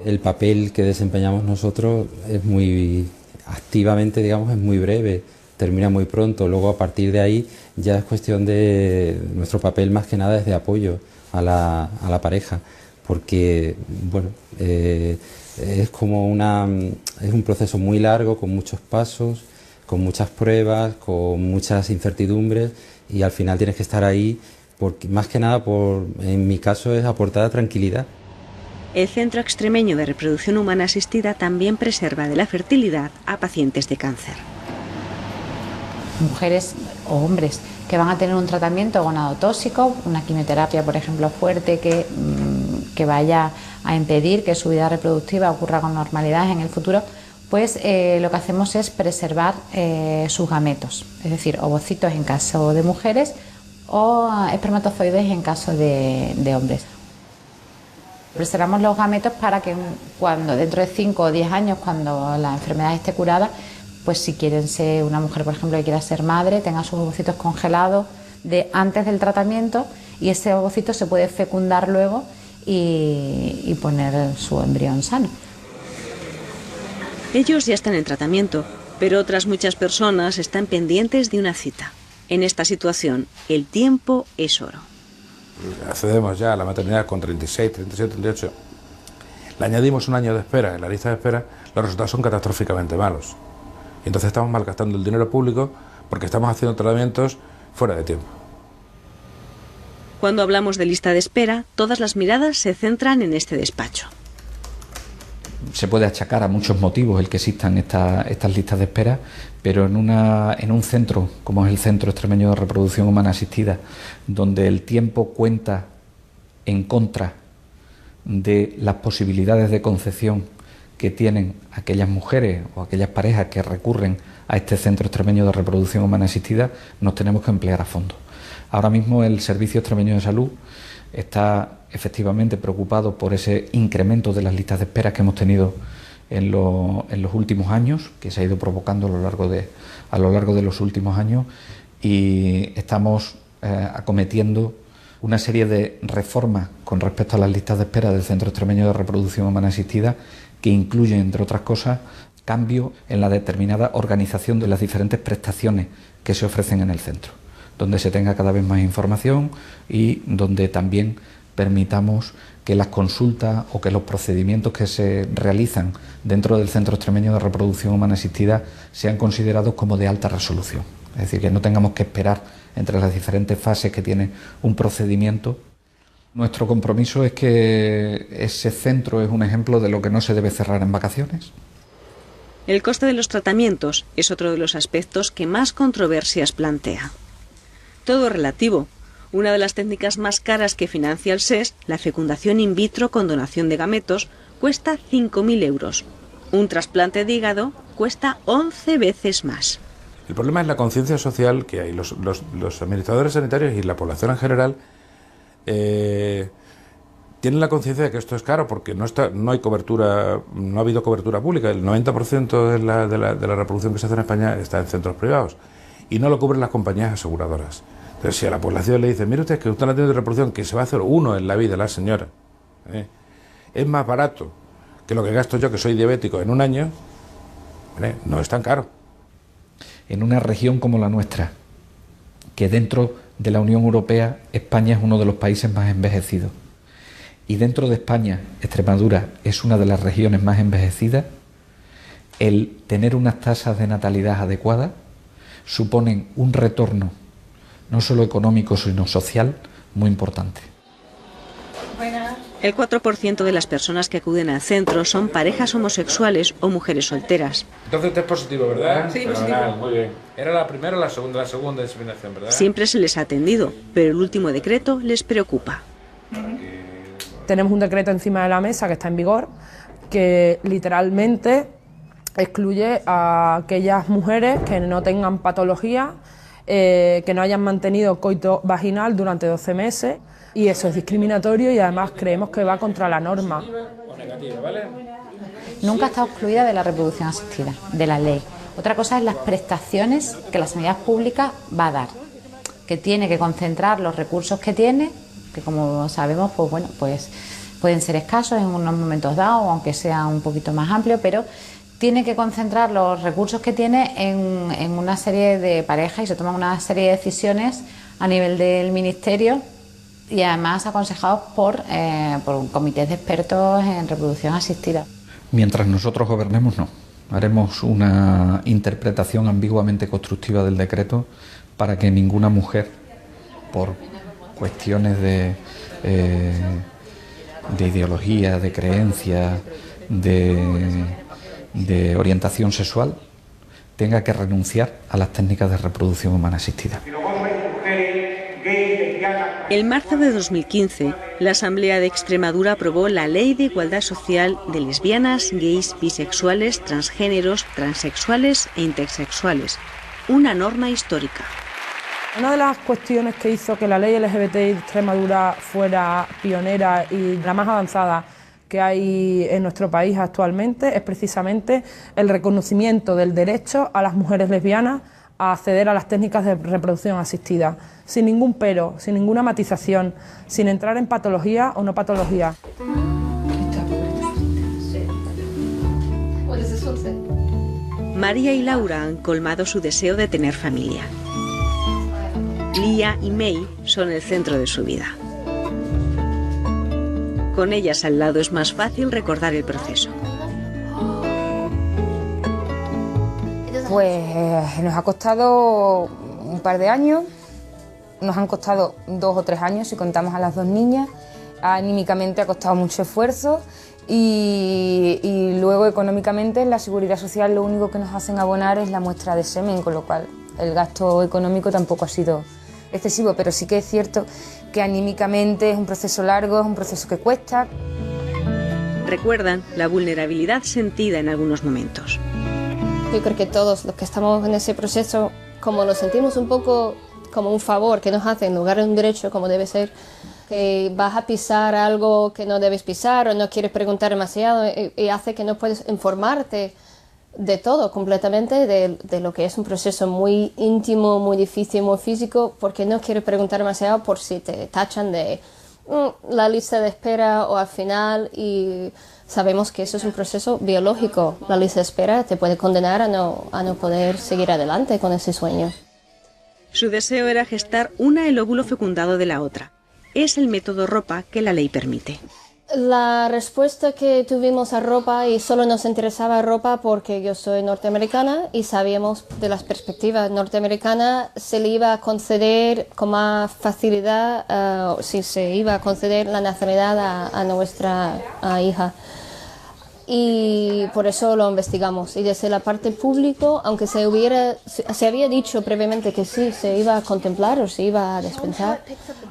El papel que desempeñamos nosotros es muy activamente, digamos, es muy breve, termina muy pronto. Luego a partir de ahí ya es cuestión de nuestro papel más que nada es de apoyo a la pareja, porque bueno, es como es un proceso muy largo, con muchos pasos, con muchas pruebas, con muchas incertidumbres, y al final tienes que estar ahí porque más que nada en mi caso es aportar tranquilidad. El Centro Extremeño de Reproducción Humana Asistida también preserva de la fertilidad a pacientes de cáncer. Mujeres o hombres que van a tener un tratamiento gonadotóxico, una quimioterapia, por ejemplo, fuerte que vaya a impedir que su vida reproductiva ocurra con normalidad en el futuro, pues lo que hacemos es preservar sus gametos, es decir, ovocitos en caso de mujeres o espermatozoides en caso de hombres. Preservamos los gametos para que cuando dentro de 5 o 10 años, cuando la enfermedad esté curada, pues si quieren ser una mujer, por ejemplo, que quiera ser madre, tenga sus ovocitos congelados de antes del tratamiento, y ese ovocito se puede fecundar luego y poner su embrión sano. Ellos ya están en tratamiento, pero otras muchas personas están pendientes de una cita. En esta situación, el tiempo es oro. Accedemos ya a la maternidad con 36, 37, 38. Le añadimos un año de espera en la lista de espera, los resultados son catastróficamente malos. Y entonces estamos malgastando el dinero público porque estamos haciendo tratamientos fuera de tiempo. Cuando hablamos de lista de espera, todas las miradas se centran en este despacho. Se puede achacar a muchos motivos el que existan estas listas de espera, pero en un centro como es el Centro Extremeño de Reproducción Humana Asistida, donde el tiempo cuenta en contra de las posibilidades de concepción que tienen aquellas mujeres o aquellas parejas que recurren a este Centro Extremeño de Reproducción Humana Asistida, nos tenemos que emplear a fondo. Ahora mismo el Servicio Extremeño de Salud está efectivamente preocupado por ese incremento de las listas de espera que hemos tenido en los últimos años, que se ha ido provocando a lo largo de los últimos años, y estamos acometiendo una serie de reformas con respecto a las listas de espera del Centro Extremeño de Reproducción Humana Asistida, que incluyen, entre otras cosas, cambio en la determinada organización de las diferentes prestaciones que se ofrecen en el centro, donde se tenga cada vez más información y donde también permitamos que las consultas o que los procedimientos que se realizan dentro del Centro Extremeño de Reproducción Humana Asistida sean considerados como de alta resolución. Es decir, que no tengamos que esperar entre las diferentes fases que tiene un procedimiento. Nuestro compromiso es que ese centro es un ejemplo de lo que no se debe cerrar en vacaciones. El coste de los tratamientos es otro de los aspectos que más controversias plantea. Todo relativo. Una de las técnicas más caras que financia el SES, la fecundación in vitro con donación de gametos, cuesta 5.000 euros. Un trasplante de hígado cuesta 11 veces más. El problema es la conciencia social que hay. Los administradores sanitarios y la población en general tienen la conciencia de que esto es caro porque no hay cobertura, no ha habido cobertura pública. El 90% de la reproducción que se hace en España está en centros privados y no lo cubren las compañías aseguradoras. Entonces, si a la población le dicen, mire usted que usted no tiene reproducción, que se va a hacer uno en la vida, la señora, es más barato que lo que gasto yo, que soy diabético, en un año, no es tan caro. En una región como la nuestra, que dentro de la Unión Europea, España es uno de los países más envejecidos, y dentro de España, Extremadura es una de las regiones más envejecidas, el tener unas tasas de natalidad adecuadas suponen un retorno no solo económico, sino social, muy importante. El 4% de las personas que acuden al centro son parejas homosexuales o mujeres solteras. Entonces usted es positivo, ¿verdad? Sí, positivo. Muy bien. ¿Era la primera o la segunda inseminación, verdad? Siempre se les ha atendido, pero el último decreto les preocupa. Tenemos un decreto encima de la mesa que está en vigor, que literalmente excluye a aquellas mujeres que no tengan patología, que no hayan mantenido coito vaginal durante 12 meses, y eso es discriminatorio y además creemos que va contra la norma. Nunca ha estado excluida de la reproducción asistida, de la ley. Otra cosa es las prestaciones que la sanidad pública va a dar, que tiene que concentrar los recursos que tiene, que como sabemos, pues bueno, pues pueden ser escasos en unos momentos dados, aunque sea un poquito más amplio, pero tiene que concentrar los recursos que tiene en una serie de parejas y se toman una serie de decisiones a nivel del Ministerio y además aconsejados por comités de expertos en reproducción asistida. Mientras nosotros gobernemos, no. Haremos una interpretación ambiguamente constructiva del decreto para que ninguna mujer, por cuestiones de ideología, de creencia, de orientación sexual, tenga que renunciar a las técnicas de reproducción humana asistida. En marzo de 2015, la Asamblea de Extremadura aprobó la Ley de Igualdad Social de lesbianas, gays, bisexuales, transgéneros, transexuales e intersexuales. Una norma histórica. Una de las cuestiones que hizo que la ley LGBT de Extremadura fuera pionera y la más avanzada que hay en nuestro país actualmente es precisamente el reconocimiento del derecho a las mujeres lesbianas a acceder a las técnicas de reproducción asistida, sin ningún pero, sin ninguna matización, sin entrar en patología o no patología. María y Laura han colmado su deseo de tener familia. Lía y May son el centro de su vida. Con ellas al lado es más fácil recordar el proceso. Pues nos ha costado un par de años, nos han costado 2 o 3 años si contamos a las 2 niñas. Anímicamente ha costado mucho esfuerzo y luego económicamente en la Seguridad Social lo único que nos hacen abonar es la muestra de semen, con lo cual el gasto económico tampoco ha sido excesivo, pero sí que es cierto que anímicamente es un proceso largo, es un proceso que cuesta. Recuerdan la vulnerabilidad sentida en algunos momentos. Yo creo que todos los que estamos en ese proceso, como lo sentimos un poco como un favor que nos hacen en lugar de un derecho como debe ser, que vas a pisar algo que no debes pisar o no quieres preguntar demasiado y hace que no puedes informarte de todo completamente, de lo que es un proceso muy íntimo, muy difícil, muy físico, porque no quieres preguntar demasiado por si te tachan de la lista de espera o al final, y sabemos que eso es un proceso biológico. La lista de espera te puede condenar a no poder seguir adelante con ese sueño. Su deseo era gestar una el óvulo fecundado de la otra. Es el método ROPA que la ley permite. La respuesta que tuvimos a ROPA, y solo nos interesaba ROPA porque yo soy norteamericana y sabíamos de las perspectivas norteamericanas se le iba a conceder con más facilidad, si se iba a conceder la nacionalidad a nuestra hija. Y por eso lo investigamos. Y desde la parte pública, aunque se había dicho previamente que sí, se iba a contemplar o se iba a dispensar,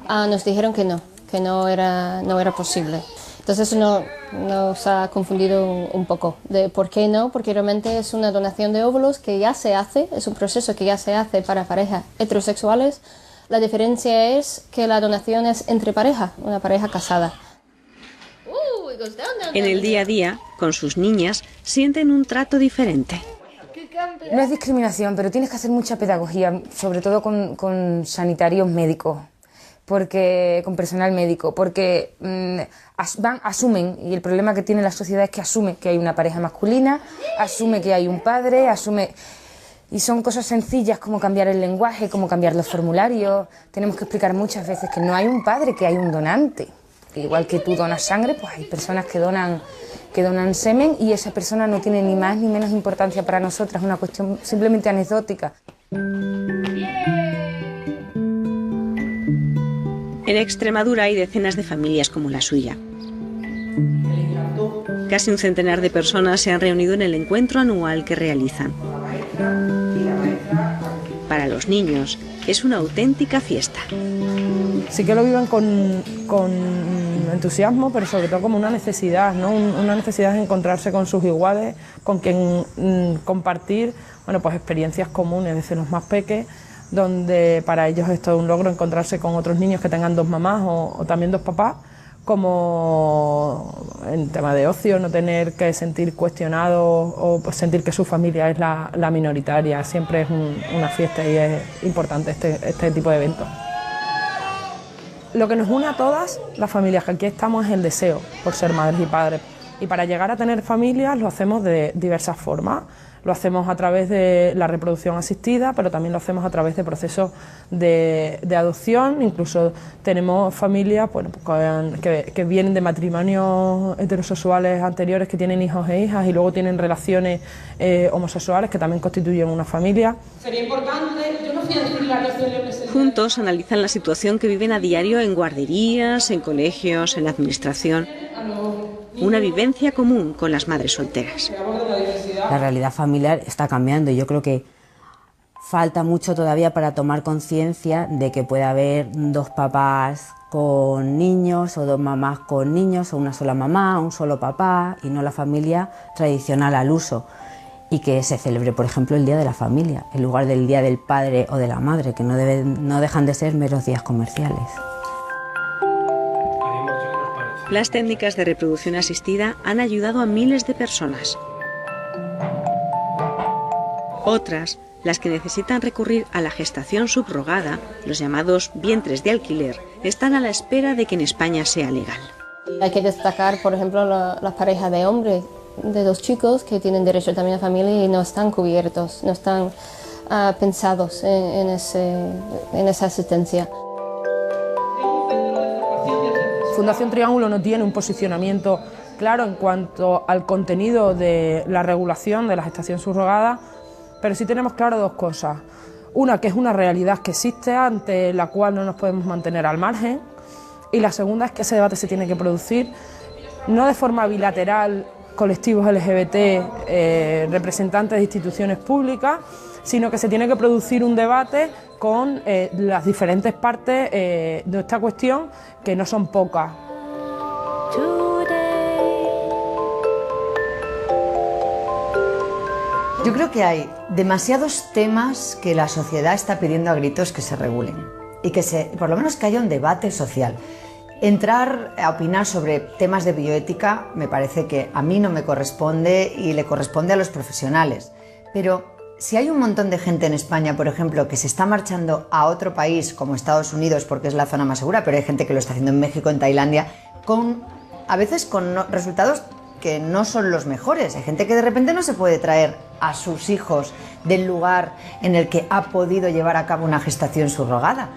nos dijeron que no era posible. Entonces eso nos ha confundido un poco de por qué no, porque realmente es una donación de óvulos que ya se hace, es un proceso que ya se hace para parejas heterosexuales. La diferencia es que la donación es entre pareja, una pareja casada. En el día a día, con sus niñas, sienten un trato diferente. No es discriminación, pero tienes que hacer mucha pedagogía, sobre todo con sanitarios médicos, con personal médico, porque asumen, y el problema que tiene la sociedad es que asume que hay una pareja masculina, asume que hay un padre, y son cosas sencillas como cambiar el lenguaje, como cambiar los formularios. Tenemos que explicar muchas veces que no hay un padre, que hay un donante. Igual que tú donas sangre, pues hay personas que donan semen y esa persona no tiene ni más ni menos importancia para nosotras, es una cuestión simplemente anecdótica. En Extremadura hay decenas de familias como la suya. Casi un centenar de personas se han reunido en el encuentro anual que realizan. Para los niños es una auténtica fiesta. Sí que lo viven con entusiasmo, pero sobre todo como una necesidad, ¿no? Una necesidad de encontrarse con sus iguales, con quien compartir, pues experiencias comunes desde los más pequeños, donde para ellos es todo un logro encontrarse con otros niños que tengan 2 mamás o también 2 papás, como en tema de ocio, no tener que sentir cuestionados o sentir que su familia es la minoritaria. Siempre es una fiesta y es importante este tipo de eventos. Lo que nos une a todas las familias que aquí estamos es el deseo por ser madres y padres. Y para llegar a tener familias lo hacemos de diversas formas. Lo hacemos a través de la reproducción asistida, pero también lo hacemos a través de procesos de adopción. Incluso tenemos familias que vienen de matrimonios heterosexuales anteriores que tienen hijos e hijas y luego tienen relaciones homosexuales que también constituyen una familia. Sería importante, yo no fui a decir la relación. Juntos analizan la situación que viven a diario en guarderías, en colegios, en administración. Una vivencia común con las madres solteras. La realidad familiar está cambiando y yo creo que falta mucho todavía para tomar conciencia de que puede haber 2 papás con niños o 2 mamás con niños o una sola mamá, un solo papá y no la familia tradicional al uso, y que se celebre, por ejemplo, el Día de la Familia en lugar del Día del Padre o de la Madre, que no dejan de ser meros días comerciales. Las técnicas de reproducción asistida han ayudado a miles de personas. Otras Las que necesitan recurrir a la gestación subrogada, los llamados vientres de alquiler, están a la espera de que en España sea legal. Hay que destacar, por ejemplo, las parejas de hombres, de dos chicos que tienen derecho también a familia y no están cubiertos, no están pensados en esa asistencia. Fundación Triángulo no tiene un posicionamiento claro en cuanto al contenido de la regulación de la gestación subrogada, pero sí tenemos claro dos cosas. Una, que es una realidad que existe, ante la cual no nos podemos mantener al margen, y la segunda es que ese debate se tiene que producir no de forma bilateral, colectivos LGBT, representantes de instituciones públicas, sino que se tiene que producir un debate con las diferentes partes de esta cuestión, que no son pocas. Yo creo que hay demasiados temas que la sociedad está pidiendo a gritos que se regulen y que por lo menos que haya un debate social. Entrar a opinar sobre temas de bioética me parece que a mí no me corresponde y le corresponde a los profesionales. Pero si hay un montón de gente en España, por ejemplo, que se está marchando a otro país como Estados Unidos porque es la zona más segura, pero hay gente que lo está haciendo en México, en Tailandia, a veces con resultados que no son los mejores. Hay gente que de repente no se puede traer a sus hijos del lugar en el que ha podido llevar a cabo una gestación subrogada.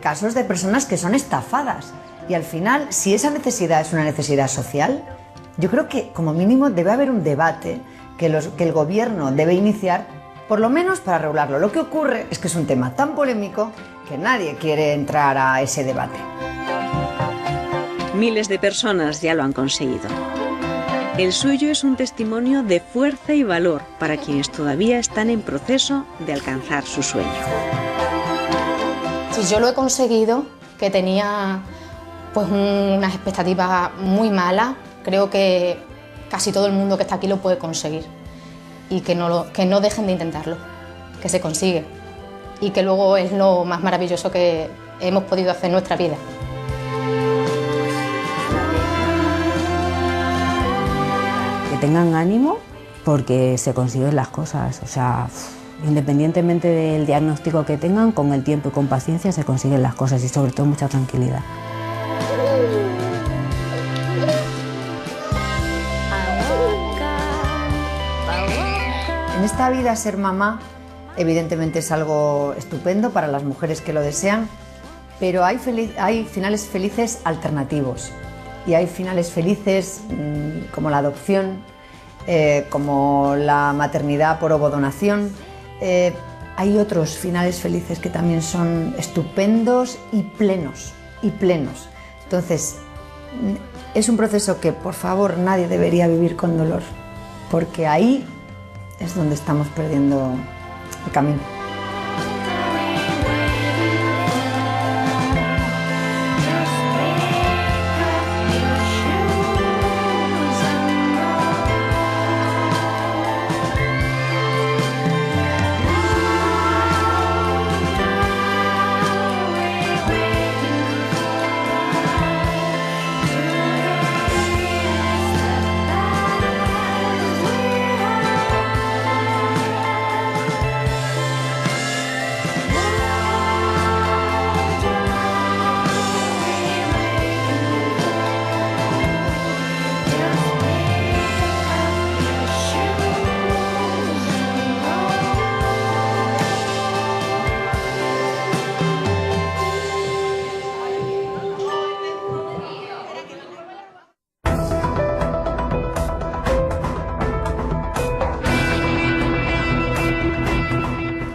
Casos de personas que son estafadas. Y al final, si esa necesidad es una necesidad social, yo creo que como mínimo debe haber un debate que el gobierno debe iniciar, por lo menos para regularlo. Lo que ocurre es que es un tema tan polémico que nadie quiere entrar a ese debate. Miles de personas ya lo han conseguido. El suyo es un testimonio de fuerza y valor para quienes todavía están en proceso de alcanzar su sueño. Si yo lo he conseguido, que tenía pues unas expectativas muy malas, creo que casi todo el mundo que está aquí lo puede conseguir. Y que no dejen de intentarlo, que se consigue. Y que luego es lo más maravilloso que hemos podido hacer en nuestra vida. Tengan ánimo porque se consiguen las cosas, o sea, independientemente del diagnóstico que tengan, con el tiempo y con paciencia se consiguen las cosas y sobre todo mucha tranquilidad. En esta vida ser mamá evidentemente es algo estupendo para las mujeres que lo desean, pero hay finales felices alternativos y hay finales felices como la adopción, como la maternidad por ovodonación. Hay otros finales felices que también son estupendos y plenos. Entonces, es un proceso que, por favor, nadie debería vivir con dolor, porque ahí es donde estamos perdiendo el camino.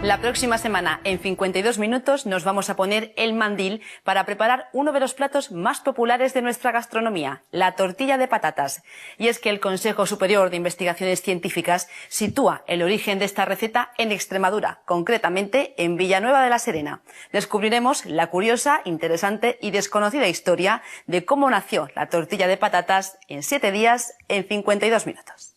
La próxima semana, en 52 minutos, nos vamos a poner el mandil para preparar uno de los platos más populares de nuestra gastronomía, la tortilla de patatas. Y es que el Consejo Superior de Investigaciones Científicas sitúa el origen de esta receta en Extremadura, concretamente en Villanueva de la Serena. Descubriremos la curiosa, interesante y desconocida historia de cómo nació la tortilla de patatas en 7 días, en 52 minutos.